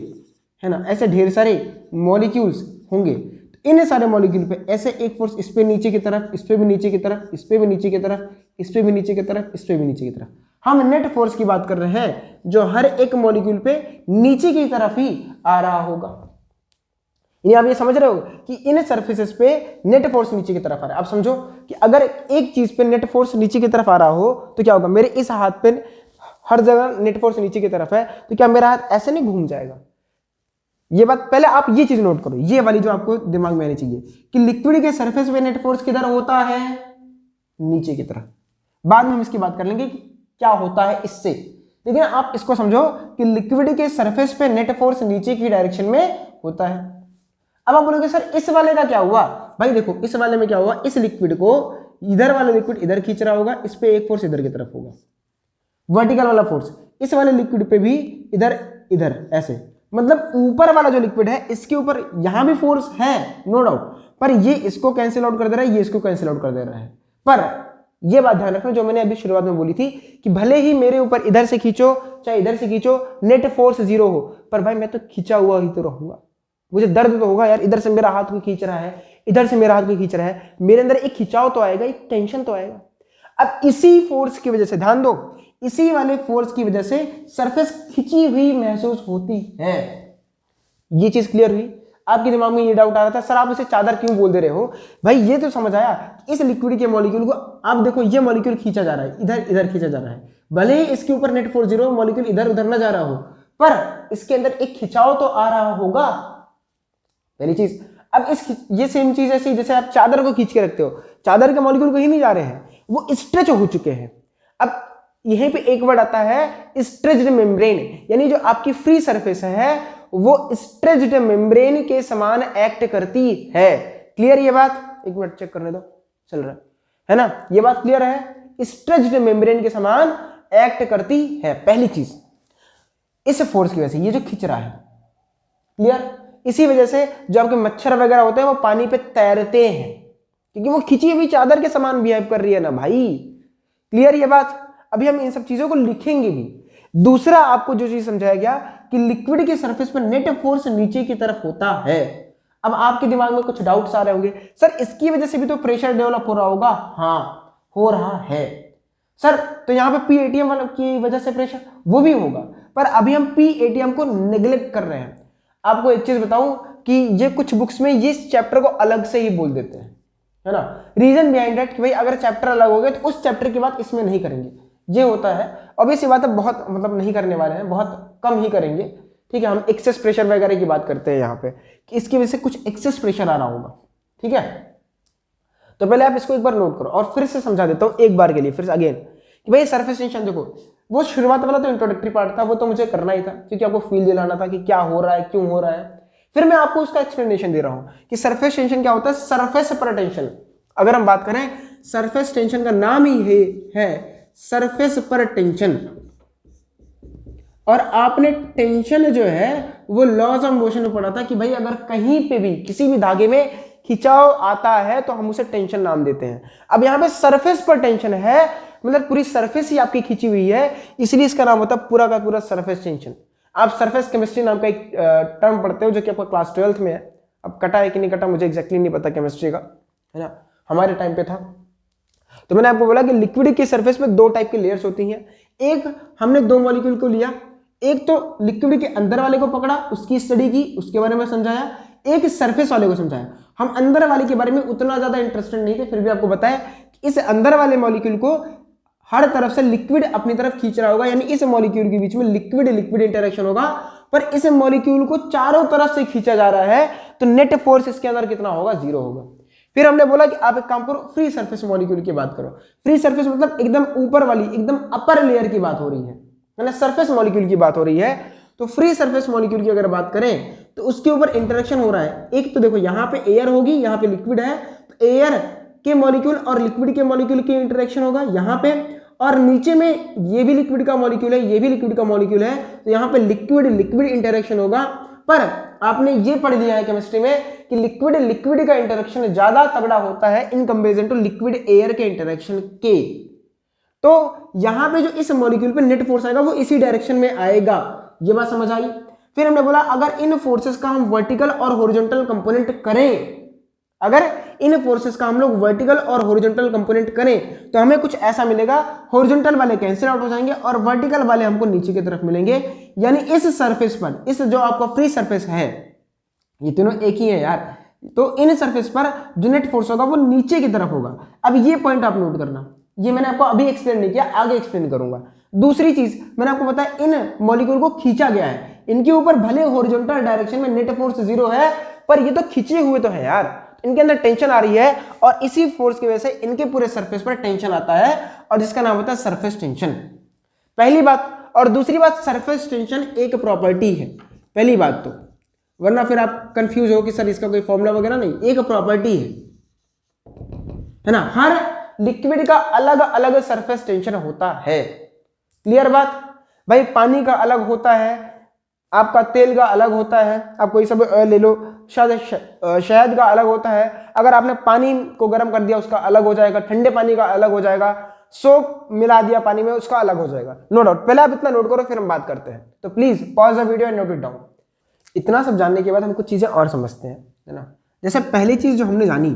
है ना, ऐसे ढेर सारे मॉलिक्यूल्स होंगे, तो इन सारे मॉलिक्यूल पे ऐसे एक फोर्स इस पे नीचे की तरफ, इस पे भी नीचे की तरफ, इस पे भी नीचे की तरफ, इस पे भी नीचे की तरफ, इस पे भी नीचे की तरफ। हम नेट फोर्स की बात कर रहे हैं जो हर एक मॉलिक्यूल पे नीचे की तरफ ही आ रहा होगा। यानी आप ये समझ रहे हो कि इन सरफेसेस पे नेट फोर्स नीचे की तरफ आ रहा है। आप समझो कि अगर एक चीज पे नेट फोर्स नीचे की तरफ आ रहा हो तो क्या होगा, मेरे इस हाथ पे हर जगह नेट फोर्स नीचे की तरफ है, तो क्या मेरा हाथ ऐसे नहीं घूम जाएगा? ये बात पहले आप ये चीज नोट करो, ये वाली जो आपको दिमाग में आनी चाहिए कि लिक्विड के सरफेस पे नेट फोर्स किधर होता है? नीचे की तरफ। बाद में हम इसकी बात कर लेंगे कि क्या होता है इससे, लेकिन आप इसको समझो कि लिक्विड के सरफेस पे नेट फोर्स नीचे की डायरेक्शन में होता है। अब आप बोलोगे सर इस वाले का क्या हुआ? भाई देखो इस वाले में क्या हुआ, इस लिक्विड को इधर वाला लिक्विड इधर खींच रहा होगा, इस पे एक फोर्स इधर की तरफ होगा, वर्टिकल वाला फोर्स, इस वाले लिक्विड पे भी इधर इधर ऐसे, मतलब ऊपर वाला जो लिक्विड है इसके ऊपर यहां भी फोर्स है नो डाउट, पर ये इसको कैंसिल आउट कर दे रहा है, ये इसको कैंसिल आउट कर दे रहा है। पर ये बात ध्यान रखना जो मैंने अभी शुरुआत में बोली थी कि भले ही मेरे ऊपर इधर से खींचो चाहे इधर से खींचो नेट फोर्स जीरो हो, पर भाई मैं तो खींचा हुआ ही तो रहूंगा, मुझे दर्द तो होगा यार, इधर से मेरा हाथ कोई खींच रहा है, इधर से मेरा हाथ कोई खींच रहा है, मेरे अंदर एक खिंचाव तो आएगा, एक टेंशन तो आएगा। अब इसी फोर्स की वजह से, ध्यान दो, इसी वाले फोर्स की वजह से सरफेस खिंची हुई महसूस होती है। ये चीज क्लियर हुई? आपके दिमाग में ये डाउट आ रहा था, सर आप इसे चादर क्यों बोल दे रहे हो? भाई ये तो समझ आया, इस लिक्विड के मॉलिक्यूल को आप देखो, ये मॉलिक्यूल खींचा जा रहा है, इधर इधर खींचा जा रहा है, भले ही इसके ऊपर नेट फोर्स 0 मॉलिक्यूल इधर उधर ना जा रहा हो, पर इसके अंदर एक खिंचाव तो आ रहा होगा, पहली चीज। अब ये सेम चीज ऐसी जैसे आप चादर को खींच के रखते हो, चादर के मॉलिक्यूल कहीं नहीं जा रहे हैं, वो स्ट्रेच हो चुके हैं। अब यहीं पे एक वर्ड आता है स्ट्रेच्ड मेम्ब्रेन, यानी जो आपकी फ्री सरफेस है वो स्ट्रेच्ड मेम्ब्रेन के समान एक्ट करती है। क्लियर ये बात? एक मिनट चेक करने दो, चल रहा है ना, ये बात क्लियर है? स्ट्रेच्ड मेम्ब्रेन के समान एक्ट करती है, पहली चीज। इस फोर्स की वजह से ये जो खींच रहा है, क्लियर, इसी वजह से जो आपके मच्छर वगैरह होते हैं वो पानी पे तैरते हैं, क्योंकि वो खिंची हुई चादर के समान बिहेव कर रही है ना भाई। क्लियर ये बात? अभी हम इन सब चीजों को लिखेंगे भी। दूसरा आपको जो चीज समझाया गया कि लिक्विड की सरफेस पर नेट फोर्स नीचे की तरफ होता है। अब आपके दिमाग में कुछ डाउट्स आ रहे होंगे, सर इसकी वजह से भी तो प्रेशर डेवलप हो रहा होगा। हाँ, हो रहा है सर, तो यहाँ पे पी एटीएम वाला की वजह से प्रेशर वो भी होगा, पर अभी हम पी एटीएम को नेग्लेक्ट कर रहे हैं। आपको एक चीज बताऊं कि ये कुछ बुक्स में ये चैप्टर को अलग से ही बोल देते हैं, है ना। रीजन बिहाइंड दैट कि भाई अगर चैप्टर अलग हो गए तो उस चैप्टर की बात इसमें नहीं करेंगे, ये होता है। ऑब्वियस बात है, बहुत मतलब नहीं करने वाले हैं, बहुत कम ही करेंगे, ठीक है। हम एक्सेस प्रेशर वगैरह की बात करते हैं यहाँ पे कि इसकी वजह से कुछ एक्सेस प्रेशर आ रहा होगा, ठीक है। तो पहले आप इसको एक बार नोट करो और फिर से समझा देता हूँ एक बार के लिए, फिर से अगेन, कि भाई सरफेस टेंशन देखो, वो शुरुआत वाला तो इंट्रोडक्टरी पार्ट था, वो तो मुझे करना ही था क्योंकि आपको फील दिलाना था कि क्या हो रहा है, क्यों हो रहा है। फिर मैं आपको उसका एक्सप्लेनेशन दे रहा हूं कि सरफेस टेंशन क्या होता है। सरफेस पर टेंशन, अगर हम बात करें, सरफेस टेंशन का नाम ही है सरफेस पर टेंशन। और आपने टेंशन जो है वो लॉज ऑफ मोशन में पढ़ा था कि भाई अगर कहीं पे भी किसी भी धागे में खिंचाव आता है तो हम उसे टेंशन नाम देते हैं। अब यहाँ पे सरफेस पर टेंशन है, मतलब पूरी सरफेस ही आपकी खींची हुई है, इसलिए इसका नाम होता है पूरा का पूरा सरफेस टेंशन। आप सरफेस केमिस्ट्री नाम का एक टर्म पढ़ते हो जो कि आपका क्लास 12th में है। अब कटा है कि नहीं कटा मुझे एग्जैक्टली नहीं पता केमिस्ट्री का, है ना, हमारे टाइम पे था। तो मैंने आपको बोला कि लिक्विड की सरफेस में दो टाइप की लेयर्स होती हैं। एक, हमने दो मॉलिक्यूल को लिया, एक तो लिक्विड के अंदर वाले को पकड़ा, उसकी स्टडी की, उसके बारे में समझाया, एक सरफेस वाले को समझाया। हम अंदर वाले के बारे में उतना ज्यादा इंटरेस्टेड नहीं थे, फिर भी आपको बताया कि इस अंदर वाले मॉलिक्यूल को हर तरफ से लिक्विड अपनी तरफ खींच रहा होगा, यानी इस मॉलिक्यूल के बीच में लिक्विड लिक्विड इंटरेक्शन होगा, पर इस मॉलिक्यूल को चारों तरफ से खींचा जा रहा है, तो नेट फोर्स इसके अंदर कितना होगा? 0 होगा। फिर हमने बोला कि आप एक काम करो, फ्री सरफेस मॉलिक्यूल की बात करो। फ्री सरफेस मतलब एकदम ऊपर वाली, एकदम अपर लेयर की बात हो रही है, मतलब सरफेस मॉलिक्यूल की बात हो रही है। तो फ्री सरफेस मॉलिक्यूल की अगर बात करें तो उसके ऊपर इंटरेक्शन हो रहा है। एक तो देखो यहाँ पे एयर होगी, यहाँ पे लिक्विड है, तो एयर के मॉलिक्यूल और लिक्विड के मॉलिक्यूल की इंटरेक्शन होगा यहाँ पे, और नीचे में ये भी लिक्विड का मॉलिक्यूल है, ये भी लिक्विड का मॉलिक्यूल है, तो यहाँ पे लिक्विड लिक्विड इंटरेक्शन होगा। पर आपने ये पढ़ लिया है केमिस्ट्री में कि लिक्विड लिक्विड का इंटरेक्शन ज्यादा तगड़ा होता है in comparison to liquid air के इंटरेक्शन के। तो यहां पे जो इस मॉलिक्यूल पे नेट फोर्स आएगा वो इसी डायरेक्शन में आएगा। ये बात समझ आई? फिर हमने बोला अगर इन फोर्सेस का हम वर्टिकल और हॉरिजॉन्टल कंपोनेंट करें, अगर इन फोर्सेस का हम लोग वर्टिकल और हॉरिजॉन्टल कंपोनेंट करें तो हमें कुछ ऐसा मिलेगा, हॉरिजॉन्टल वाले कैंसिल आउट हो जाएंगे और वर्टिकल वाले हमको नीचे की तरफ मिलेंगे। यानी इस सरफेस पर, इस जो आपका फ्री सरफेस है, ये तीनों एक ही है यार, तो इन सरफेस पर जो नेट फोर्स होगा वो नीचे की तरफ होगा। अब ये पॉइंट आप नोट करना, ये मैंने आपको अभी एक्सप्लेन नहीं किया, आगे एक्सप्लेन करूंगा। दूसरी चीज मैंने आपको बताया, इन मॉलिक्यूल को खींचा गया है, इनके ऊपर भले हॉरिजॉन्टल डायरेक्शन में नेट फोर्स 0 है, पर ये तो खींचे हुए तो है यार, इनके अंदर टेंशन आ रही है और इसी फोर्स की वजह से इनके पूरे सरफेस पर टेंशन आता है और जिसका नाम होता है सरफेस टेंशन। पहली बात। और दूसरी बात, सरफेस टेंशन एक प्रॉपर्टी है, पहली बात तो, वरना फिर आप कंफ्यूज हो कि सर इसका कोई फॉर्मूला वगैरह नहीं, एक प्रॉपर्टी है ना। हर लिक्विड का अलग अलग सरफेस टेंशन होता है। क्लियर बात? भाई पानी का अलग होता है, आपका तेल का अलग होता है, आप कोई सब ले लो, शहद का अलग होता है, अगर आपने पानी को गर्म कर दिया उसका अलग हो जाएगा, ठंडे पानी का अलग हो जाएगा, सोप मिला दिया पानी में उसका अलग हो जाएगा। नो डाउट, पहले आप इतना नोट करो फिर हम बात करते हैं। तो please pause the video and note it down. इतना सब जानने के बाद हम कुछ चीजें और समझते हैं, है ना। जैसे पहली चीज जो हमने जानी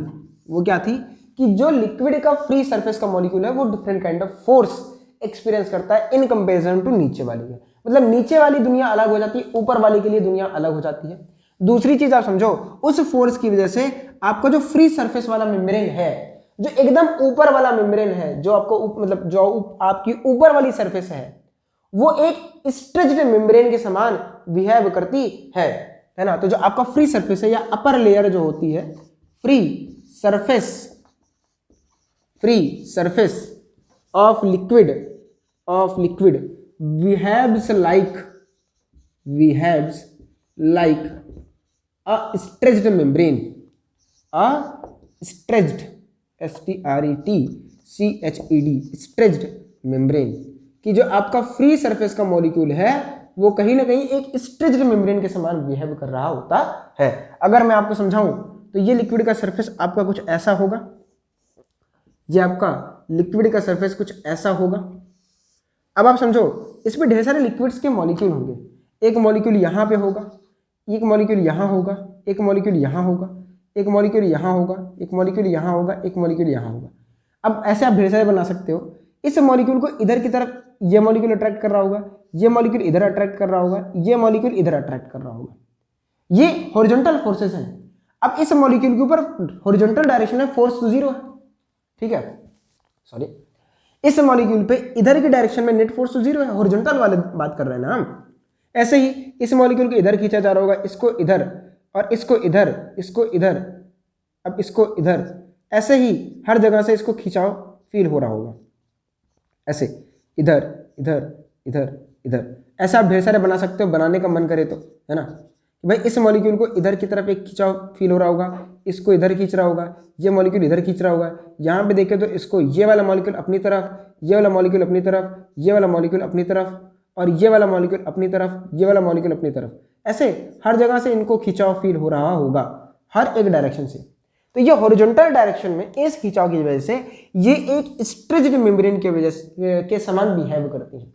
वो क्या थी कि जो लिक्विड का फ्री सरफेस का मॉलिक्यूल है वो different kind of force experience करता है इन कंपेरिजन टू नीचे वाली के। मतलब नीचे वाली दुनिया अलग हो जाती है, ऊपर वाली के लिए दुनिया अलग हो जाती है। दूसरी चीज आप समझो, उस फोर्स की वजह से आपका जो फ्री सरफेस वाला मेम्ब्रेन है, जो एकदम ऊपर वाला मेम्ब्रेन है, जो आपको मतलब जो आपकी ऊपर वाली सरफेस वो एक स्ट्रेच्ड मेम्ब्रेन के समान बिहेव करती है ना। तो जो आपका फ्री सरफेस है या अपर लेयर जो होती है, free surface of liquid behaves like a stretched membrane, stretched membrane, कि जो आपका फ्री सरफेस का मॉलिक्यूल है वो कहीं ना कहीं एक स्ट्रेच्ड मेम्ब्रेन के समान बिहेव कर रहा होता है। अगर मैं आपको समझाऊं तो ये लिक्विड का सरफेस आपका कुछ ऐसा होगा, ये आपका लिक्विड का सरफेस कुछ ऐसा होगा। अब आप समझो, इसमें ढेर सारे लिक्विड्स के मॉलिक्यूल होंगे, एक मॉलिक्यूल यहाँ पे होगा, एक मॉलिक्यूल यहाँ होगा, एक मॉलिक्यूल यहाँ होगा, एक मॉलिक्यूल यहाँ होगा, एक मॉलिक्यूल यहाँ होगा, एक मॉलिक्यूल यहाँ होगा। अब ऐसे आप ढेर सारे बना सकते हो। इस मॉलिक्यूल को इधर की तरफ ये मॉलिक्यूल अट्रैक्ट कर रहा होगा, ये मॉलिक्यूल इधर अट्रैक्ट कर रहा होगा, ये मॉलिक्यूल इधर अट्रैक्ट कर रहा होगा। ये हॉरिजॉन्टल फोर्सेस हैं। अब इस मॉलिक्यूल के ऊपर हॉरिजॉन्टल डायरेक्शन में फोर्स तो 0 है, ठीक है, सॉरी, इस मॉलिक्यूल पे इधर की डायरेक्शन में नेट फोर्स तो 0 है, हॉरिजॉन्टल वाले बात कर रहे हैं ना हम। ऐसे ही इस मॉलिक्यूल को इधर खींचा जा रहा होगा, इसको इधर और इसको इधर, इसको इधर, अब इसको इधर, ऐसे ही हर जगह से इसको खिंचाव फील हो रहा होगा, ऐसे इधर इधर इधर इधर। ऐसा आप ढेर सारे बना सकते हो, बनाने का मन करे तो, है ना। भाई इस मॉलिक्यूल को इधर की तरफ एक खिंचाव फील हो रहा होगा, इसको इधर खींच रहा होगा, ये मॉलिक्यूल इधर खींच रहा होगा। यहाँ पे देखें तो इसको ये वाला मॉलिक्यूल अपनी तरफ, ये वाला मॉलिक्यूल अपनी तरफ, ये वाला मॉलिक्यूल अपनी तरफ, और ये वाला मॉलिक्यूल अपनी तरफ, ये वाला मॉलिक्यूल अपनी तरफ। ऐसे हर जगह से इनको खिंचाव फील हो रहा होगा, हर एक डायरेक्शन से। तो ये हॉरिजॉन्टल डायरेक्शन में इस खिंचाव की वजह से ये एक स्ट्रेच्ड मेम्ब्रेन के वजह से के समान बिहेव करती है।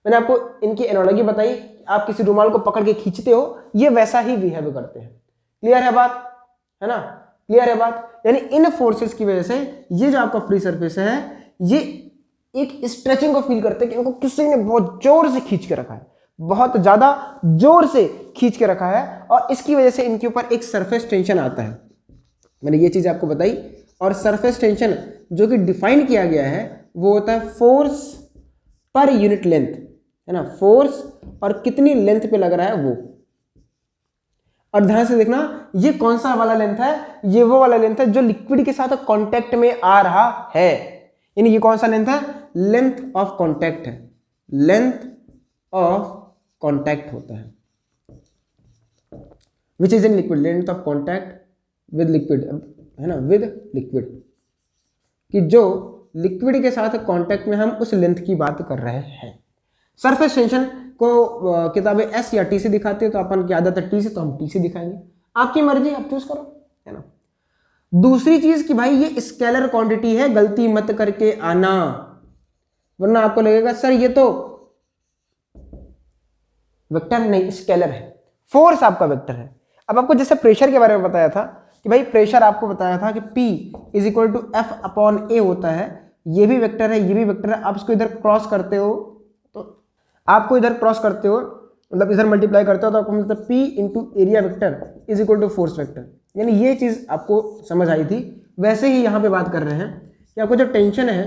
मैंने आपको इनकी एनालॉजी बताई, आप किसी रुमाल को पकड़ के खींचते हो, ये वैसा ही बिहेव करते हैं। क्लियर है बात, है ना, क्लियर है बात। यानी इन फोर्सेस की वजह से ये जो आपका फ्री सरफेस है, ये एक स्ट्रेचिंग को फील करते हैं कि इनको किसी ने बहुत जोर से खींच के रखा है, बहुत ज्यादा जोर से खींच के रखा है, और इसकी वजह से इनके ऊपर एक सरफेस टेंशन आता है। मैंने ये चीज आपको बताई। और सरफेस टेंशन जो कि डिफाइन किया गया है वो होता है फोर्स पर यूनिट लेंथ, है ना, फोर्स और कितनी लेंथ पे लग रहा है वो। और ध्यान से देखना, ये कौन सा वाला लेंथ है, ये वो वाला लेंथ है जो लिक्विड के साथ कांटेक्ट में आ रहा है। यानी ये कौन सा लेंथ है, लेंथ ऑफ कांटेक्ट है, लेंथ ऑफ कांटेक्ट होता है, which is in liquid, length of contact with liquid, है ना, विद लिक्विड, कि जो लिक्विड के साथ कांटेक्ट में हम उस लेंथ की बात कर रहे हैं। सरफेस टेंशन को किताबें एस या टी से दिखाती है, तो अपन की आदत है टी से, तो हम टी से दिखाएंगे, आपकी मर्जी, आप चूज करो, है ना। दूसरी चीज कि भाई ये स्केलर क्वांटिटी है, गलती मत करके आना, वरना आपको लगेगा सर ये तो वेक्टर नहीं, स्केलर है। फोर्स आपका वेक्टर है। अब आपको जैसे प्रेशर के बारे में बताया था कि भाई प्रेशर आपको बताया था कि P is equal to F upon A होता है, ये भी वेक्टर है, ये भी वेक्टर है। आप इसको इधर क्रॉस करते हो तो आपको इधर क्रॉस करते हो, मतलब इधर मल्टीप्लाई करते हो तो आपको मिलता है P into area vector is equal to force vector. यानी ये चीज आपको समझ आई थी। वैसे ही यहाँ पे बात कर रहे हैं कि आपको जो टेंशन है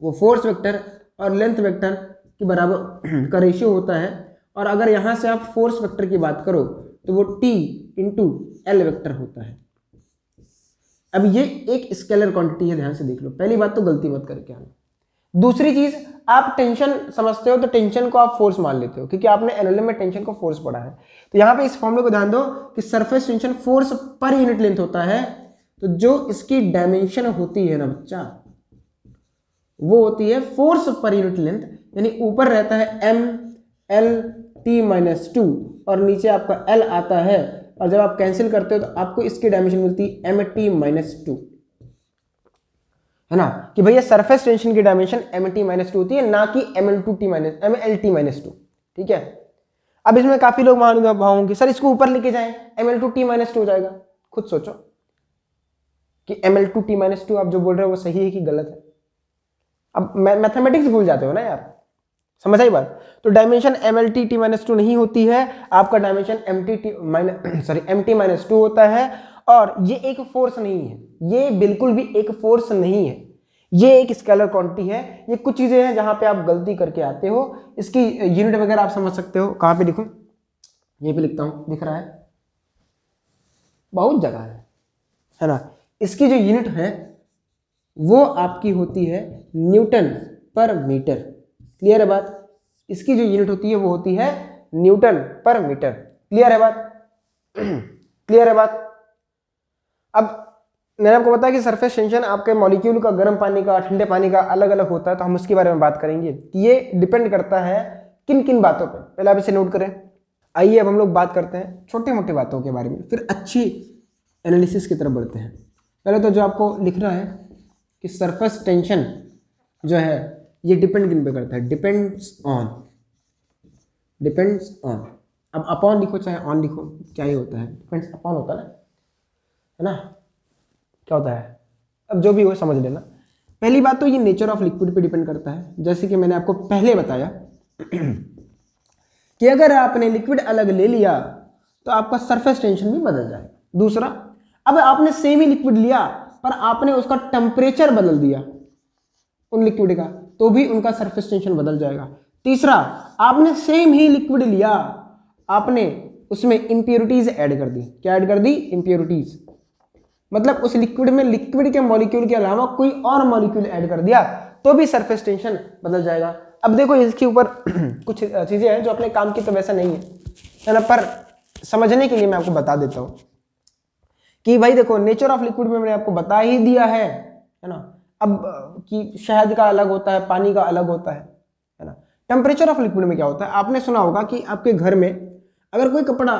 वो फोर्स वेक्टर और लेंथ वेक्टर के बराबर का रेशियो होता है, और अगर यहाँ से आप फोर्स वेक्टर की बात करो तो वो T इंटू एल वेक्टर होता है। अब ये एक स्केलर क्वांटिटी है, ध्यान से देख लो, पहली बात तो गलती मत करके आना। दूसरी चीज, आप टेंशन समझते हो तो टेंशन को आप फोर्स मान लेते हो, क्योंकि आपने एनएलएम में टेंशन को फोर्स पढ़ा है। तो यहाँ पे इस फॉर्मूले को ध्यान दो कि surface tension force per unit length होता है, तो जो इसकी डायमेंशन होती है ना बच्चा, वो होती है फोर्स पर यूनिट लेंथ। यानी ऊपर रहता है M L T minus two और नीचे आपका एल आता है, और जब आप कैंसिल करते हो तो आपको इसकी डायमेंशन मिलती है एम टी माइनस टू, है ना, कि भैया सरफेस टेंशन की dimension M T minus two होती है, ना कि M L T minus two. ठीक है। अब इसमें काफी लोग होंगे सर इसको ऊपर लेके जाएं, M L two T minus two हो जाएगा। खुद सोचो कि M L two T minus two आप जो बोल रहे हो वो सही है कि गलत है। अब मैथमेटिक्स भूल जाते हो ना यार, समझ आई बात। तो डायमेंशन MLT-T-2 नहीं होती है, आपका डायमेंशन MT-2 होता है। और ये एक फोर्स नहीं है, ये बिल्कुल भी एक फोर्स नहीं है, ये एक स्केलर क्वांटिटी है। ये कुछ चीजें हैं जहां पे आप गलती करके आते हो। इसकी यूनिट वगैरह आप समझ सकते हो। कहां पे लिखूं? ये पे लिखता हूं, दिख रहा है, बहुत जगह है ना। इसकी जो यूनिट है वो आपकी होती है न्यूटन पर मीटर। क्लियर है बात? इसकी जो यूनिट होती है वो होती है न्यूटन पर मीटर। क्लियर है बात? क्लियर है बात? अब मैंने आपको बताया कि सरफेस टेंशन आपके मॉलिक्यूल का, गर्म पानी का, ठंडे पानी का अलग अलग होता है, तो हम उसके बारे में बात करेंगे कि ये डिपेंड करता है किन किन बातों पर। पहले आप इसे नोट करें। आइए अब हम लोग बात करते हैं छोटी मोटी बातों के बारे में, फिर अच्छी एनालिसिस की तरफ बढ़ते हैं। पहले तो जो आपको लिखना है कि सरफेस टेंशन जो है ये डिपेंड किन पे करता है? Depends on. अब अपॉन लिखो चाहे ऑन लिखो, क्या ही होता है, डिपेंड्स अपॉन होता है ना, क्या होता है, अब जो भी हो समझ लेना। पहली बात तो ये नेचर ऑफ लिक्विड पे डिपेंड करता है, जैसे कि मैंने आपको पहले बताया कि अगर आपने लिक्विड अलग ले लिया तो आपका सरफेस टेंशन भी बदल जाएगा। दूसरा, अब आपने सेम ही लिक्विड लिया पर आपने उसका टेम्परेचर बदल दिया उन लिक्विड का, तो भी उनका सरफेस टेंशन बदल जाएगा। तीसरा, आपने सेम ही लिक्विड लिया, आपने उसमें इंप्योरिटीज ऐड कर दी। क्या ऐड कर दी? इंप्योरिटीज। मतलब उस लिक्विड में लिक्विड के मॉलिक्यूल के अलावा कोई और मॉलिक्यूल ऐड कर दिया तो भी सरफेस टेंशन बदल जाएगा। अब देखो इसके ऊपर कुछ चीजें हैं जो अपने काम की तो वैसा नहीं है ना, पर समझने के लिए मैं आपको बता देता हूं कि भाई देखो नेचर ऑफ लिक्विड में मैंने आपको बता ही दिया है ना। अब कि शहद का अलग होता है, पानी का अलग होता है ना। टेम्परेचर ऑफ लिक्विड में क्या होता है? आपने सुना होगा कि आपके घर में अगर कोई कपड़ा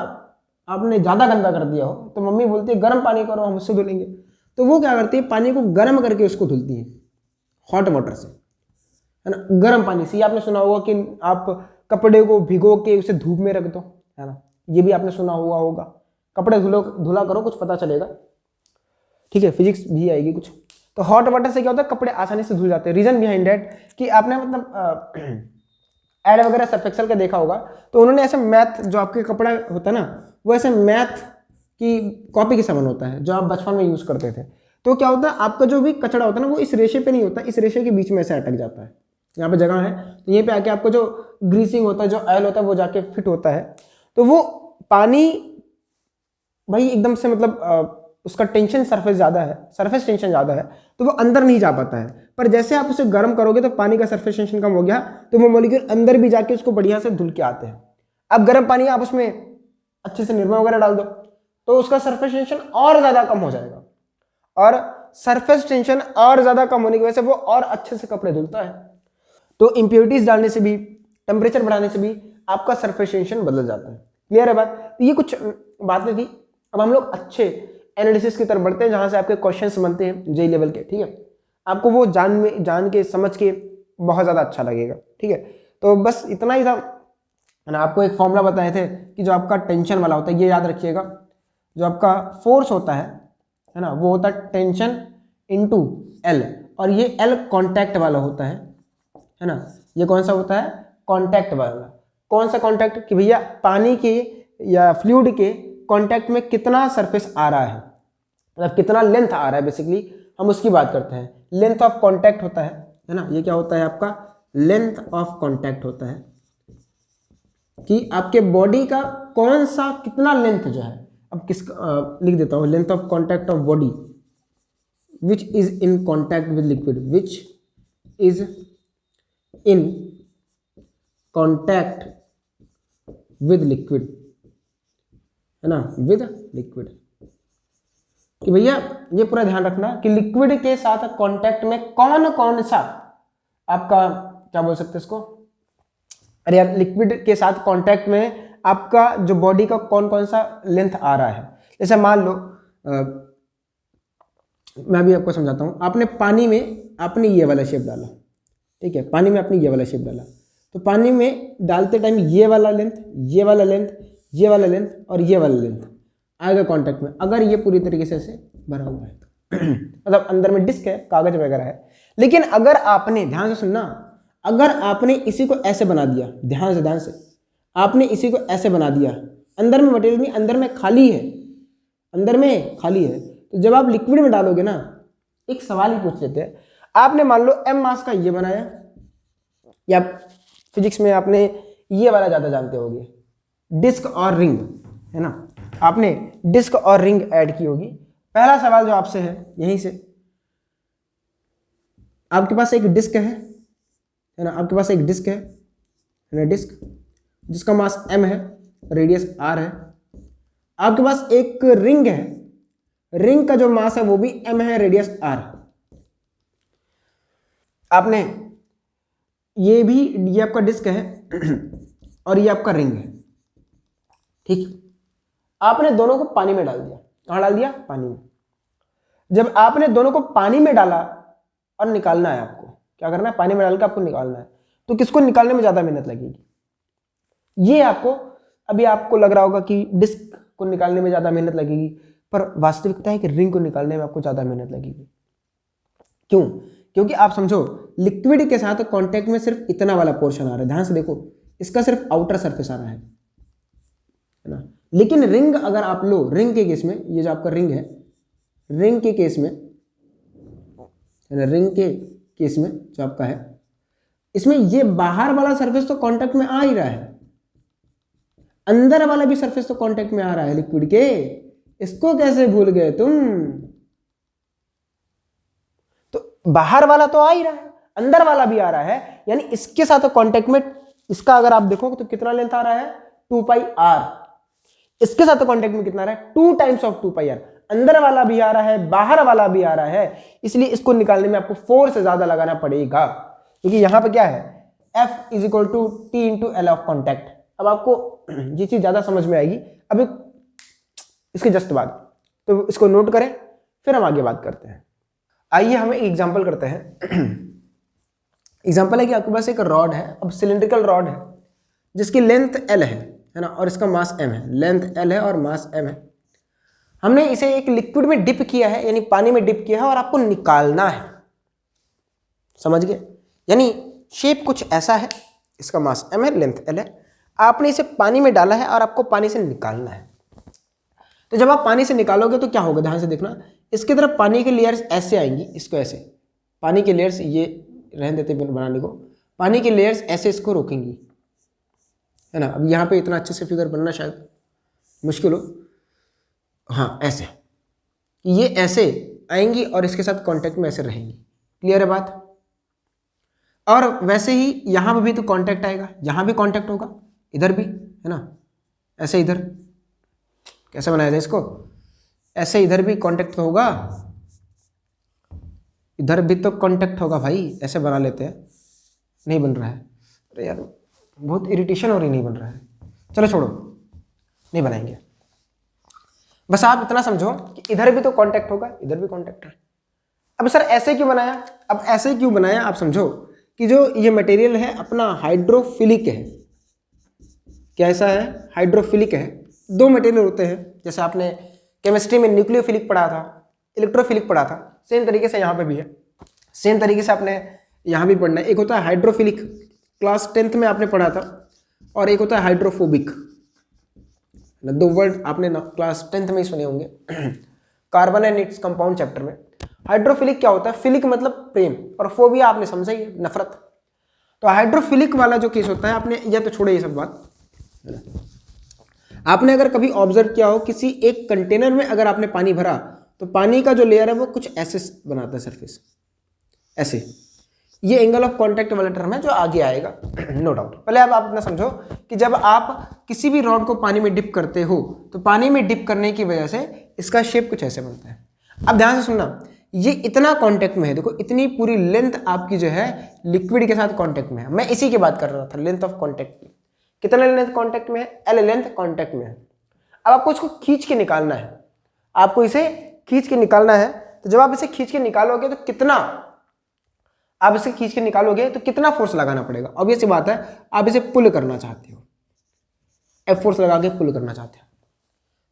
आपने ज्यादा गंदा कर दिया हो तो मम्मी बोलती है गर्म पानी करो, हम उससे धुलेंगे। तो वो क्या करती है? पानी को गर्म करके उसको धुलती है, हॉट वाटर से, है ना, गर्म पानी से। ये आपने सुना होगा कि आप कपड़े को भिगो के उसे धूप में रख दो, है ना, ये भी आपने सुना हुआ होगा। कपड़े धुला करो, कुछ पता चलेगा, ठीक है, फिजिक्स भी आएगी कुछ। तो हॉट वाटर से क्या होता है? कपड़े आसानी से धुल जाते हैं। रीजन बिहाइंड दैट कि आपने मतलब एड वगैरह सर्फ एक्सेल का देखा होगा, तो उन्होंने ऐसे मैथ, जो आपके कपड़ा होता है ना, वो ऐसे मैथ की कॉपी के समान होता है जो आप बचपन में यूज करते थे। तो क्या होता है? आपका जो भी कचरा होता है ना, वो इस रेशे पे नहीं होता, इस रेशे के बीच में ऐसे अटक जाता है। यहाँ पे जगह है तो यहीं पे आके आपको जो ग्रीसिंग होता है, जो ऑयल होता है, वो जाके फिट होता है। तो वो पानी भाई एकदम से मतलब उसका टेंशन सरफेस ज़्यादा है, सरफेस टेंशन ज़्यादा है, तो वो अंदर नहीं जा पाता है। पर जैसे आप उसे गर्म करोगे तो पानी का सरफेस टेंशन कम हो गया, तो वो मॉलिक्यूल अंदर भी जाके उसको बढ़िया से धुल के आते हैं। अब गर्म पानी आप उसमें अच्छे से निरमा वगैरह डाल दो तो उसका सरफेस टेंशन और ज़्यादा कम हो जाएगा, और सरफेस टेंशन और ज़्यादा कम होने की वजह से वो और अच्छे से कपड़े धुलता है। तो इंप्योरिटीज डालने से भी, टेम्परेचर बढ़ाने से भी आपका सरफेस टेंशन बदल जाता है। क्लियर है बात? ये कुछ बातें थी। अब हम लोग अच्छे एनालिसिस की तरफ बढ़ते हैं जहां से आपके क्वेश्चंस बनते हैं जेई लेवल के, ठीक है। आपको वो जान के समझ के बहुत ज़्यादा अच्छा लगेगा, ठीक है। तो बस इतना ही था ना। आपको एक फॉर्मूला बताए थे कि जो आपका टेंशन वाला होता है, ये याद रखिएगा, जो आपका फोर्स होता है ना, वो होता है टेंशन इनटू एल, और ये एल कॉन्टैक्ट वाला होता है ना। ये कौन सा होता है? कॉन्टैक्ट वाला। कौन सा कॉन्टैक्ट? कि भैया पानी के या फ्लूइड के कॉन्टैक्ट में कितना सरफेस आ रहा है, मतलब कितना लेंथ आ रहा है, बेसिकली हम उसकी बात करते हैं। लेंथ ऑफ कॉन्टैक्ट होता है ना। ये क्या होता है? आपका लेंथ ऑफ कॉन्टैक्ट होता है कि आपके बॉडी का कौन सा कितना लेंथ जो है। अब लिख देता हूं, length of contact of body which is in contact with liquid, which is in contact with liquid, है ना, विद लिक्विड। कि भैया ये पूरा ध्यान रखना कि लिक्विड के साथ कांटेक्ट में कौन कौन सा आपका, क्या बोल सकते हैं इसको, अरे यार, लिक्विड के साथ कांटेक्ट में आपका जो बॉडी का कौन कौन सा लेंथ आ रहा है। जैसे मान लो मैं भी आपको समझाता हूँ। आपने पानी में आपने ये वाला शेप डाला, ठीक है, पानी में आपने ये वाला शेप डाला, तो पानी में डालते टाइम ये वाला लेंथ, ये वाला लेंथ, ये वाला लेंथ और ये वाला लेंथ आएगा कांटेक्ट में, अगर ये पूरी तरीके से भरा हुआ है मतलब अंदर में डिस्क है, कागज वगैरह है। लेकिन अगर आपने, ध्यान से सुनना, अगर आपने इसी को ऐसे बना दिया, ध्यान से आपने इसी को ऐसे बना दिया, अंदर में मटेरियल नहीं, अंदर में खाली है, अंदर में खाली है, तो जब आप लिक्विड में डालोगे ना, एक सवाल ही पूछ लेते हैं, आपने मान लो m मास का ये बनाया, या फिजिक्स में आपने ये वाला ज्यादा जानते होगे, डिस्क और रिंग, है ना, आपने डिस्क और रिंग ऐड की होगी। पहला सवाल जो आपसे है यहीं से, आपके पास एक डिस्क है ना, आपके पास एक डिस्क है ना, डिस्क जिसका मास m है, रेडियस r है। आपके पास एक रिंग है, रिंग का जो मास है वो भी m है, रेडियस r। आपने ये आपका डिस्क है और ये आपका रिंग है, ठीक। आपने दोनों को पानी में डाल दिया। कहां डाल दिया? पानी में। जब आपने दोनों को पानी में डाला और निकालना है, आपको क्या करना है? पानी में डाल के आपको निकालना है, तो किसको निकालने में ज्यादा मेहनत लगेगी? ये आपको अभी आपको लग रहा होगा कि डिस्क को निकालने में ज्यादा मेहनत लगेगी, पर वास्तविकता है कि रिंग को निकालने में आपको ज्यादा मेहनत लगेगी। क्यों? क्योंकि आप समझो लिक्विड के साथ कांटेक्ट में सिर्फ इतना वाला पोर्शन आ रहा है, ध्यान से देखो, इसका सिर्फ आउटर सरफेस आ रहा है ना। लेकिन रिंग अगर आप लो, रिंग के केस में, ये जो आपका रिंग है, रिंग के केस में, रिंग के केस में जो आपका है, इसमें ये बाहर वाला सरफेस तो कांटेक्ट में आ ही रहा है, अंदर वाला भी सरफेस तो कांटेक्ट में आ रहा है लिक्विड के। इसको कैसे भूल गए तुम? तो बाहर वाला तो आ ही रहा है, अंदर वाला भी आ रहा है, यानी इसके साथ कांटेक्ट में, इसका अगर आप देखोगे तो कितना लेंथ आ रहा है? 2πr। इसके साथ कांटेक्ट में कितना आ रहा है? 2 टाइम्स ऑफ 2πr। अंदर वाला भी आ रहा है, बाहर वाला भी आ रहा है, इसलिए इसको निकालने में आपको 4 से ज्यादा लगाना पड़ेगा, क्योंकि यहां पे क्या है? F = T × L of contact. अब आपको ये चीज ज्यादा समझ में आएगी अभी इसके जस्ट बाद, तो इसको नोट करें, फिर हम आगे बात करते हैं। आइए हम एक एग्जांपल करते हैं। एग्जांपल है कि आपके पास एक रॉड है, अब सिलिंड्रिकल रॉड है जिसकी लेंथ L है ना, और इसका मास m है। लेंथ L है और मास m है। हमने इसे एक लिक्विड में डिप किया है, यानी पानी में डिप किया है, और आपको निकालना है, समझ गए? यानी शेप कुछ ऐसा है, इसका मास m है, लेंथ L है, आपने इसे पानी में डाला है और आपको पानी से निकालना है। तो जब आप पानी से निकालोगे तो क्या होगा? ध्यान से देखना, इसकी तरफ पानी की लेयर्स ऐसे आएंगी, इसको ऐसे, पानी की लेयर्स, ये रहने देते बनाने को, पानी की लेयर्स ऐसे इसको रोकेंगी, है ना। अब यहाँ पे इतना अच्छे से फिगर बनना शायद मुश्किल हो, हाँ ऐसे, ये ऐसे आएंगी और इसके साथ कांटेक्ट में ऐसे रहेंगी। क्लियर है बात? और वैसे ही यहाँ पे भी तो कांटेक्ट आएगा, यहाँ भी कांटेक्ट होगा, इधर भी, है ना, ऐसे इधर कैसे बनाया जाए इसको? ऐसे इधर भी कांटेक्ट होगा, इधर भी तो कांटेक्ट होगा भाई, ऐसे बना लेते हैं। नहीं बन रहा है, अरे यार बहुत इरिटेशन हो रही, नहीं बन रहा है, चलो छोड़ो, नहीं बनाएंगे। बस आप इतना समझो कि इधर भी तो कांटेक्ट होगा, इधर भी कांटेक्ट है। अब सर ऐसे क्यों बनाया? अब ऐसे क्यों बनाया? आप समझो कि जो ये मटेरियल है अपना हाइड्रोफिलिक है। कैसा है? हाइड्रोफिलिक है। 2 मटेरियल होते हैं, जैसे आपने केमिस्ट्री में न्यूक्लियोफिलिक पढ़ा था, इलेक्ट्रोफिलिक पढ़ा था, सेम तरीके से यहाँ पे भी है, सेम तरीके से आपने यहाँ भी पढ़ना है। एक होता है हाइड्रोफिलिक, क्लास 10th में आपने पढ़ा था, और एक होता है हाइड्रोफोबिक। 2 वर्ड आपने क्लास 10th में ही सुने होंगे, carbon and its compound chapter में। हाइड्रोफिलिक क्या होता है? फिलिक मतलब प्रेम, और फोबिया आपने समझा ही, नफरत। तो हाइड्रोफिलिक वाला जो केस होता है, आपने या तो छोड़े ये सब बात, आपने अगर कभी ऑब्जर्व किया हो, किसी एक कंटेनर में अगर आपने पानी भरा तो पानी का जो लेयर है वो कुछ ऐसे बनाता है सरफेस, ऐसे। ये एंगल ऑफ कांटेक्ट वाला टर्म है जो आगे आएगा, नो डाउट। पहले अब आप इतना समझो कि जब आप किसी भी रॉड को पानी में डिप करते हो तो पानी में डिप करने की वजह से इसका शेप कुछ ऐसे बनता है। अब ध्यान से सुनना, ये इतना कांटेक्ट में है, देखो इतनी पूरी लेंथ आपकी जो है लिक्विड के साथ कांटेक्ट में है। मैं इसी की बात कर रहा था, लेंथ ऑफ कांटेक्ट की। कितना लेंथ कांटेक्ट में है? L लेंथ कांटेक्ट में है। अब आपको इसको खींच के निकालना है, आपको इसे खींच के निकालना है। तो जब आप इसे खींच के निकालोगे तो कितना, आप इसे खींच के निकालोगे तो कितना फोर्स लगाना पड़ेगा? ऑब्वियस सी बात है, आप इसे पुल करना चाहते हो, F फोर्स लगा के पुल करना चाहते हो,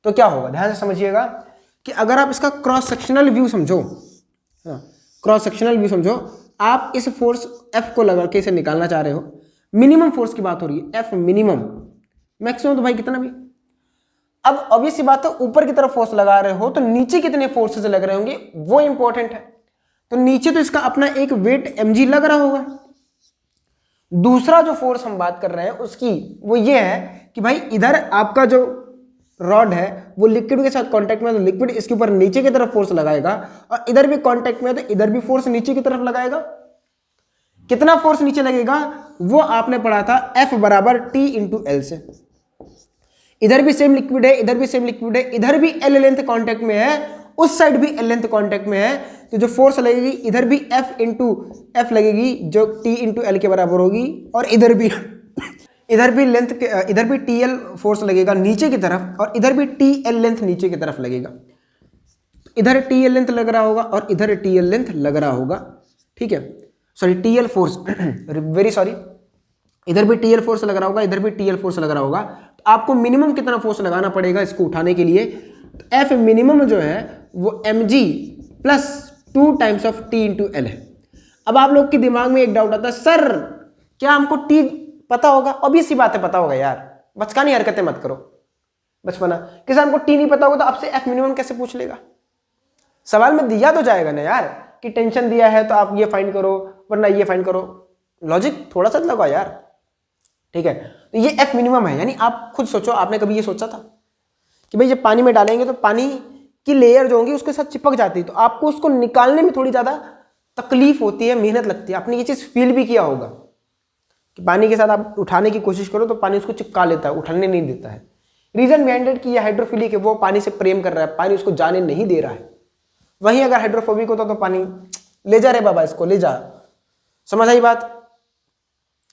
तो क्या होगा? ध्यान से समझिएगा कि अगर आप इसका क्रॉस सेक्शनल व्यू समझो, क्रॉस सेक्शनल व्यू समझो, आप इस फोर्स F को लगा के इसे निकालना चाह रहे हो, मिनिमम फोर्स की बात हो रही है, F मिनिमम, मैक्सिमम तो भाई कितना भी। अब ऑब्वियस सी बात है, ऊपर की तरफ फोर्स लगा रहे हो तो नीचे कितने फोर्सेस लग रहे होंगे वो इंपॉर्टेंट है। तो नीचे तो इसका अपना एक वेट mg लग रहा होगा। दूसरा जो फोर्स हम बात कर रहे हैं उसकी वो ये है कि भाई इधर आपका जो रॉड है वो लिक्विड के साथ कांटेक्ट में है, तो लिक्विड इसके ऊपर नीचे की तरफ फोर्स लगाएगा, और इधर भी कांटेक्ट में है तो इधर भी फोर्स नीचे की तरफ लगाएगा। कितना फोर्स नीचे लगेगा वो आपने पढ़ा था, F बराबर T इंटू एल से। इधर भी सेम लिक्विड है, इधर भी सेम लिक्विड है, इधर भी एल लेंथ कांटेक्ट में है, उस साइड भी एल लेंथ कांटेक्ट में है, तो जो फोर्स लगेगी इधर भी F इंटू एफ लगेगी जो T इंटू एल के बराबर होगी, और इधर भी लेंथ इधर भी TL फोर्स लगेगा नीचे की तरफ, और इधर भी TL लेंथ नीचे की तरफ लगेगा। इधर TL लेंथ लग रहा होगा और इधर TL लेंथ लग रहा होगा, ठीक है, sorry TL force, very sorry, इधर भी TL फोर्स लग रहा होगा, इधर भी TL फोर्स लग रहा होगा। तो आपको मिनिमम कितना फोर्स लगाना पड़ेगा इसको उठाने के लिए, तो F मिनिमम जो है वो mg plus 2 times of T into L है। अब आप लोग के दिमाग में एक डाउट आता है, सर क्या हमको T पता होगा? ऑब्वियस सी बात है पता होगा यार, बचकानी हरकतें मत करो बचपना। किसान को T नहीं पता होगा तो आपसे F मिनिमम कैसे पूछ लेगा? सवाल में दिया तो जाएगा ना यार कि टेंशन दिया है तो आप ये फाइंड करो वरना ये फाइंड करो, लॉजिक थोड़ा सा लगाओ यार, ठीक है। तो ये F मिनिमम है, यानी आप खुद सोचो, आपने कभी ये सोचा था कि भाई जब पानी में डालेंगे तो पानी की लेयर जो होगी उसके साथ चिपक जाती है, तो आपको उसको निकालने में थोड़ी ज़्यादा तकलीफ होती है, मेहनत लगती है। आपने ये चीज़ फील भी किया होगा कि पानी के साथ आप उठाने की कोशिश करो तो पानी उसको चिपका लेता है, उठाने नहीं देता है। रीजन बिहाइंड इट कि ये हाइड्रोफिलिक है, वो पानी से प्रेम कर रहा है, पानी उसको जाने नहीं दे रहा है। वहीं अगर हाइड्रोफोबिक होता तो पानी ले जा रे बाबा, इसको ले जा, समझ आई बात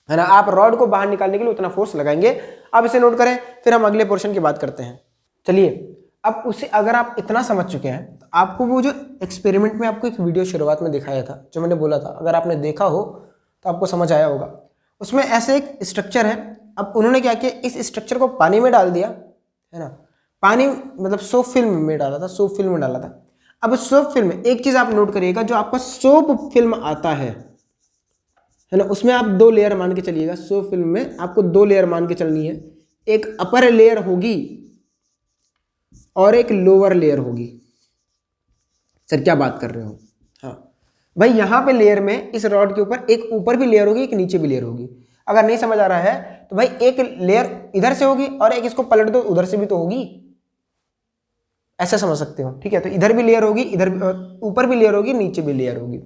है ना। आप रॉड को बाहर निकालने के लिए उतना फोर्स लगाएंगे। आप इसे नोट करें, फिर हम अगले पोर्शन की बात करते हैं। चलिए, अब उसे अगर आप इतना समझ चुके हैं तो आपको वो जो एक्सपेरिमेंट में आपको एक वीडियो शुरुआत में दिखाया था, जो मैंने बोला था, अगर आपने देखा हो तो आपको समझ आया होगा। उसमें ऐसे एक स्ट्रक्चर है, अब उन्होंने क्या किया, इस स्ट्रक्चर को पानी में डाल दिया, है ना, पानी मतलब सोप फिल्म में डाला था, सोप फिल्म में डाला था। अब सोप फिल्म, एक चीज आप नोट करिएगा, जो आपका सोप फिल्म आता है ना, उसमें आप 2 लेयर मान के चलिएगा। सोप फिल्म में आपको 2 लेयर मान के चलनी है, एक अपर लेयर होगी और एक लोअर लेयर होगी। सर क्या बात कर रहे हो? हाँ भाई, यहां पे लेयर में इस रॉड के ऊपर एक ऊपर भी लेयर होगी, एक नीचे भी लेयर होगी। अगर नहीं समझ आ रहा है तो भाई एक लेयर इधर से होगी और एक इसको पलट दो उधर से भी तो होगी, ऐसा समझ सकते हो, ठीक है। तो इधर भी लेयर होगी, इधर ऊपर भी लेयर होगी, नीचे भी लेयर होगी।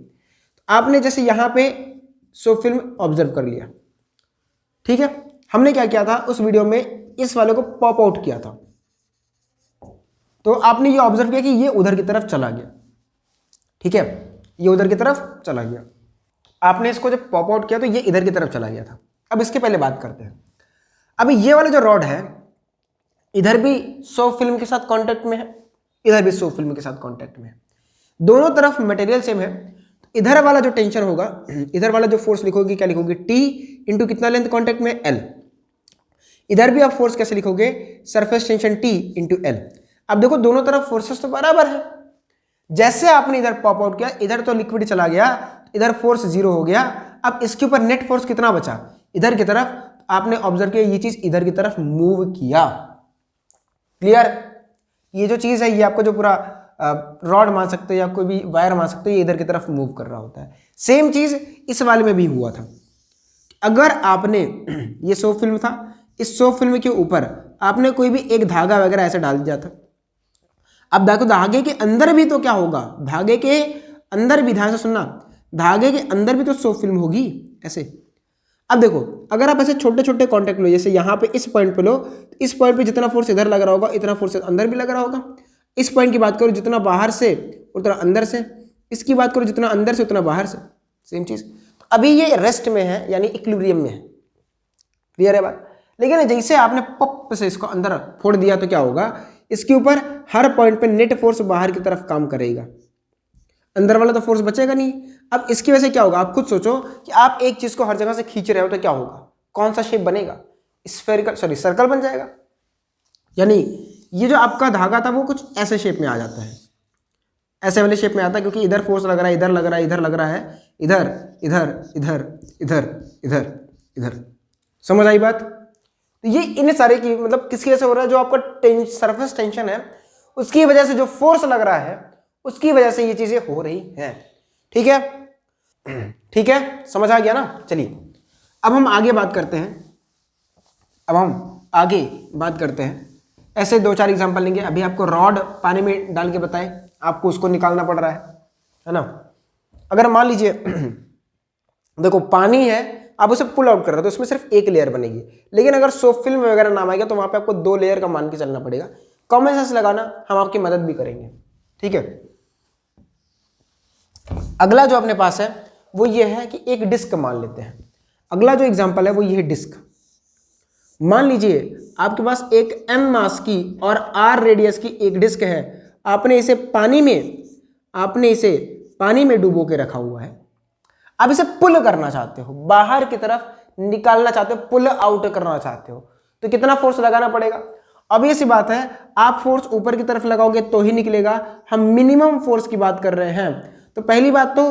आपने जैसे यहां पे सोप फिल्म ऑब्जर्व कर लिया, ठीक है। हमने क्या किया था उस वीडियो में, इस वाले को पॉप आउट किया था, तो आपने ये ऑब्जर्व किया कि ये उधर की तरफ चला गया, ठीक है, ये उधर की तरफ चला गया। आपने इसको जब पॉप आउट किया तो ये इधर की तरफ चला गया था। अब इसके पहले बात करते हैं, अब ये वाला जो रॉड है इधर भी सोप फिल्म के साथ कांटेक्ट में है, इधर भी सोप फिल्म के साथ कांटेक्ट में है, दोनों तरफ मटेरियल सेम है। इधर वाला जो टेंशन होगा, इधर वाला जो फोर्स लिखोगे क्या लिखोगे, T इंटू कितना लेंथ कांटेक्ट में, L। इधर भी आप फोर्स कैसे लिखोगे, surface tension T into L। अब देखो दोनों तरफ फोर्सेस तो बराबर है। जैसे आपने इधर पॉप आउट किया, इधर तो लिक्विड चला गया, इधर फोर्स 0 हो गया। अब इसके ऊपर नेट फोर्स कितना बचा, इधर की तरफ। आपने ऑब्जर्व किया ये चीज इधर की तरफ मूव किया, क्लियर। ये जो चीज है ये आपको जो पूरा रॉड मान सकते हो या कोई भी वायर मान सकते हो, ये इधर की तरफ मूव कर रहा होता है। सेम चीज इस वाले में भी हुआ था। अगर आपने ये सोप फिल्म था, इस सोप फिल्म के ऊपर आपने कोई भी एक धागा वगैरह ऐसे डाल दिया था। अब देखो धागे के अंदर भी तो क्या होगा, धागे के अंदर भी, ध्यान से सुनना, धागे के अंदर भी तो सोप फिल्म होगी ऐसे। अब देखो अगर आप ऐसे छोटे छोटे कॉन्टेक्ट लो, जैसे यहाँ पे इस पॉइंट पे लो, तो इस पॉइंट पे जितना फोर्स इधर लग रहा होगा इतना फोर्स अंदर भी लग रहा होगा। इस पॉइंट की बात करो जितना बाहर से उतना अंदर से, इसकी बात करो जितना अंदर से उतना बाहर से, सेम चीज। तो अभी ये रेस्ट में है यानी इक्विलिब्रियम में है, क्लियर है बात। लेकिन जैसे आपने पप से इसको अंदर फोड़ दिया तो क्या होगा, इसके ऊपर हर पॉइंट पे नेट फोर्स बाहर की तरफ काम करेगा, अंदर वाला तो फोर्स बचेगा नहीं। अब इसकी वजह से क्या होगा, आप खुद सोचो कि आप एक चीज को हर जगह से खींच रहे हो तो क्या होगा, कौन सा शेप बनेगा, स्फेरिकल, सॉरी सर्कल बन जाएगा। यानी ये जो आपका धागा था वो कुछ ऐसे शेप में आ जाता है, ऐसे वाले शेप में आता है, क्योंकि इधर फोर्स लग रहा है, इधर लग रहा है, इधर लग रहा है, इधर इधर इधर इधर इधर इधर। समझ आई बात? तो ये इन सारे की मतलब किसकी वजह से हो रहा है, जो आपका सरफेस टेंशन है उसकी वजह से जो फोर्स लग रहा है उसकी वजह से ये चीजें हो रही हैं। ठीक है, ठीक है, समझ आ गया ना? चलिए अब हम आगे बात करते हैं, अब हम आगे बात करते हैं। ऐसे 2-4 एग्जांपल लेंगे। अभी आपको रॉड पानी में डाल के बताएं, आपको उसको निकालना पड़ रहा है ना? अगर मान लीजिए देखो पानी है, आप उसे पुल आउट कर रहे हो तो उसमें सिर्फ एक लेयर बनेगी, लेकिन अगर सोप फिल्म वगैरह नाम आएगा तो वहां पे आपको 2 लेयर का मान के चलना पड़ेगा। कॉमन सेंस लगाना, हम आपकी मदद भी करेंगे। ठीक है, अगला जो अपने पास है वो ये है कि एक डिस्क मान लेते हैं। अगला जो एग्जांपल है वो ये है डिस्क। मान लीजिए आपके पास एक m मास की और r रेडियस की एक डिस्क है, आपने इसे पानी में डुबो के रखा हुआ है। अब इसे पुल करना चाहते हो, बाहर की तरफ निकालना चाहते हो, पुल आउट करना चाहते हो, तो कितना फोर्स लगाना पड़ेगा? अब ये सी बात है, आप फोर्स ऊपर की तरफ लगाओगे तो ही निकलेगा। हम मिनिमम फोर्स की बात कर रहे हैं, तो पहली बात तो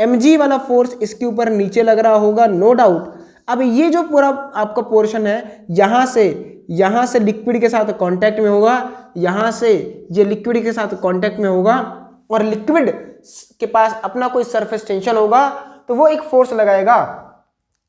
mg वाला फोर्स इसके ऊपर नीचे लग रहा होगा, नो डाउट। अब ये जो पूरा आपका पोर्शन है, यहां से लिक्विड के साथ कांटेक्ट में होगा, यहां से ये लिक्विड के साथ कांटेक्ट में होगा, और लिक्विड के पास अपना कोई सरफेस टेंशन होगा तो वो एक फोर्स लगाएगा,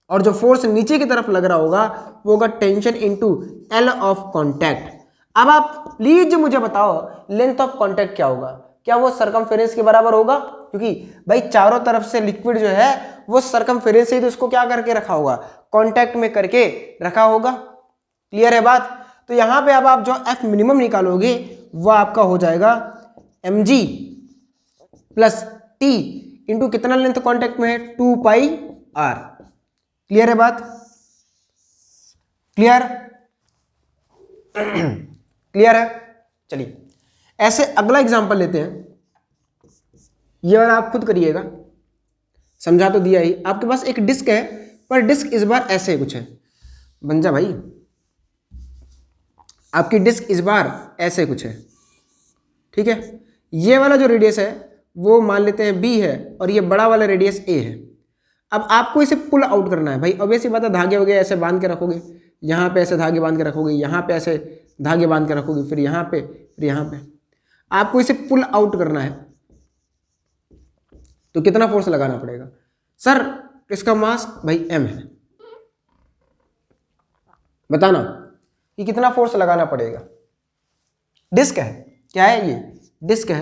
और जो फोर्स नीचे की तरफ लग रहा होगा वो होगा tension into L of contact. अब आप प्लीज मुझे बताओ लेंथ ऑफ कांटेक्ट क्या होगा? क्या वो सरकमफेरेंस के बराबर होगा? क्योंकि भाई चारों तरफ से लिक्विड जो है वो सरकमफेरेंस से, तो इसको क्या करके रखा होगा? कांटेक्ट में करके रखा होगा। क्लियर है बात? तो यहां पे अब आप जो एफ मिनिमम निकालोगे वो आपका हो जाएगा mg प्लस टी इंटू कितना लेंथ कांटेक्ट में है, 2 पाई r। क्लियर है बात? क्लियर? क्लियर है? चलिए ऐसे अगला एग्जांपल लेते हैं, ये वाला आप खुद करिएगा, समझा तो दिया ही। आपके पास एक डिस्क है, पर डिस्क इस बार ऐसे कुछ है, बन जा भाई, आपकी डिस्क इस बार ऐसे कुछ है। ठीक है, ये वाला जो रेडियस है वो मान लेते हैं b है, और ये बड़ा वाला रेडियस a है। अब आपको इसे पुल आउट करना है भाई, ऑब्वियस सी बात है, धागे वगैरह ऐसे बांध के रखोगे, यहाँ पे ऐसे धागे बांध के रखोगे, यहाँ पे ऐसे धागे बांध के रखोगे, फिर यहाँ पे, फिर यहाँ पे, आपको इसे पुल आउट करना है तो कितना फोर्स लगाना पड़ेगा? सर इसका मास भाई m है, बताना कि कितना फोर्स लगाना पड़ेगा? डिस्क है, क्या है ये? डिस्क है,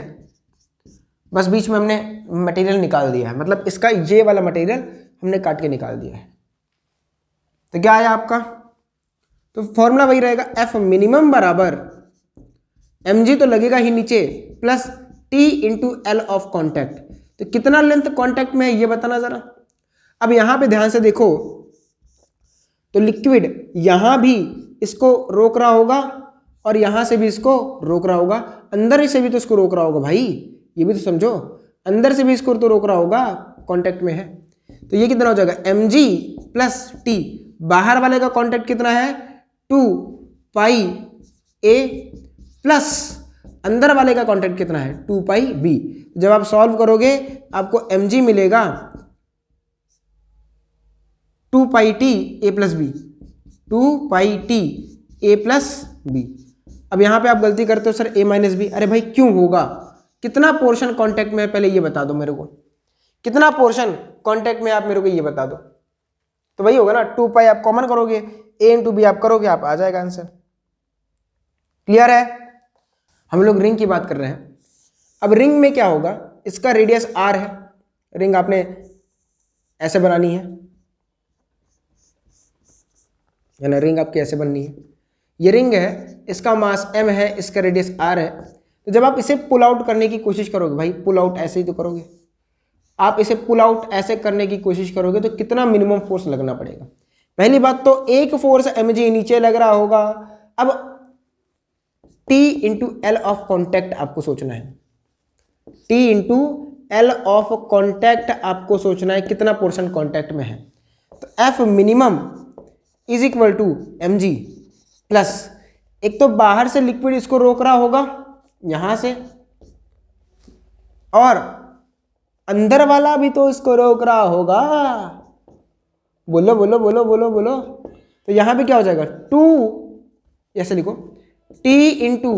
बस बीच में हमने मटेरियल निकाल दिया है, मतलब इसका ये वाला मटेरियल हमने काट के निकाल दिया है। तो क्या आया आपका? तो फॉर्मूला वही रहेगा, एफ मिनिमम बराबर mg तो लगेगा ही नीचे, plus t into L of contact. तो कितना लेंथ कांटेक्ट में है ये बताना जरा। अब यहां पे ध्यान से देखो तो लिक्विड यहां भी इसको रोक रहा होगा और यहां से भी इसको रोक रहा होगा, अंदर से भी तो इसको रोक रहा होगा भाई, ये भी तो समझो, अंदर से भी इसको तो रोक रहा होगा, कांटेक्ट में है। तो ये कितना हो जाएगा? mg प्लस t, बाहर वाले का कांटेक्ट कितना है? 2 पाई a, प्लस अंदर वाले का कांटेक्ट कितना है? 2 पाई b। जब आप सॉल्व करोगे आपको mg मिलेगा 2 पाई t a plus b, 2 pi t a plus b। अब यहां पे आप गलती करते हो सर a माइनस बी, अरे भाई क्यों होगा? कितना पोर्शन कांटेक्ट में है पहले ये बता दो मेरे को, कितना पोर्शन कांटेक्ट में आप मेरे को ये बता दो। तो वही होगा ना, 2 पाई आप कॉमन करोगे, a इंटू बी आप करोगे, आप आ जाएगा आंसर। क्लियर है? हम लोग रिंग की बात कर रहे हैं। अब रिंग में क्या होगा? इसका रेडियस r है, रिंग आपने ऐसे बनानी है ना, रिंग आपकी ऐसे बननी है। ये रिंग है, इसका मास m है, इसका रेडियस r है। तो जब आप इसे पुल आउट करने की कोशिश करोगे, भाई पुल आउट ऐसे ही तो करोगे, आप इसे पुल आउट ऐसे करने की कोशिश करोगे तो कितना मिनिमम फोर्स लगना पड़ेगा? पहली बात तो एक फोर्स mg नीचे लग रहा होगा। अब t into L of contact आपको सोचना है, t into L of contact आपको सोचना है कितना पोर्शन कॉन्टैक्ट में है। तो f minimum is equal to mg plus, एक तो बाहर से लिक्विड इसको रोक रहा होगा यहां से, और अंदर वाला भी तो इसको रोक रहा होगा। बोलो बोलो बोलो बोलो बोलो। तो यहां पे क्या हो जाएगा, 2, ऐसे लिखो, t इंटू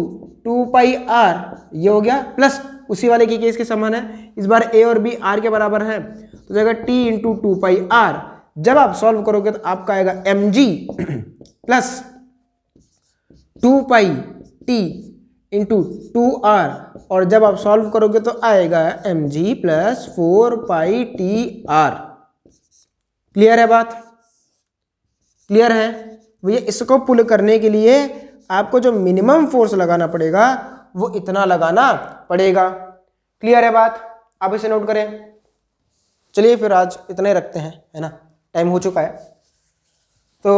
2πr, ये हो गया, प्लस उसी वाले की केस के समान है, इस बार a और b r के बराबर है, तो जाएगा t इंटू 2πr। जब आप सॉल्व करोगे तो आपका आएगा mg plus 2πt into 2r, और जब आप सॉल्व करोगे तो आएगा mg प्लस 4πtr। क्लियर है बात? क्लियर है भैया? इसको पुल करने के लिए आपको जो मिनिमम फोर्स लगाना पड़ेगा वो इतना लगाना पड़ेगा। क्लियर है बात? आप इसे नोट करें। चलिए फिर आज इतना ही रखते हैं, है ना, टाइम हो चुका है। तो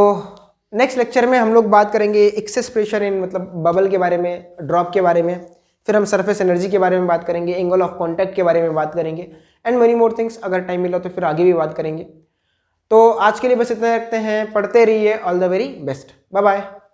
नेक्स्ट लेक्चर में हम लोग बात करेंगे एक्सेस प्रेशर इन, मतलब बबल के बारे में, ड्रॉप के बारे में, फिर हम सरफेस एनर्जी के बारे में बात करेंगे, एंगल ऑफ कॉन्टैक्ट के बारे में बात करेंगे, एंड मेनी मोर थिंग्स। अगर टाइम मिला तो फिर आगे भी बात करेंगे। तो आज के लिए बस इतना रखते हैं। पढ़ते रहिए। All the very best. Bye bye.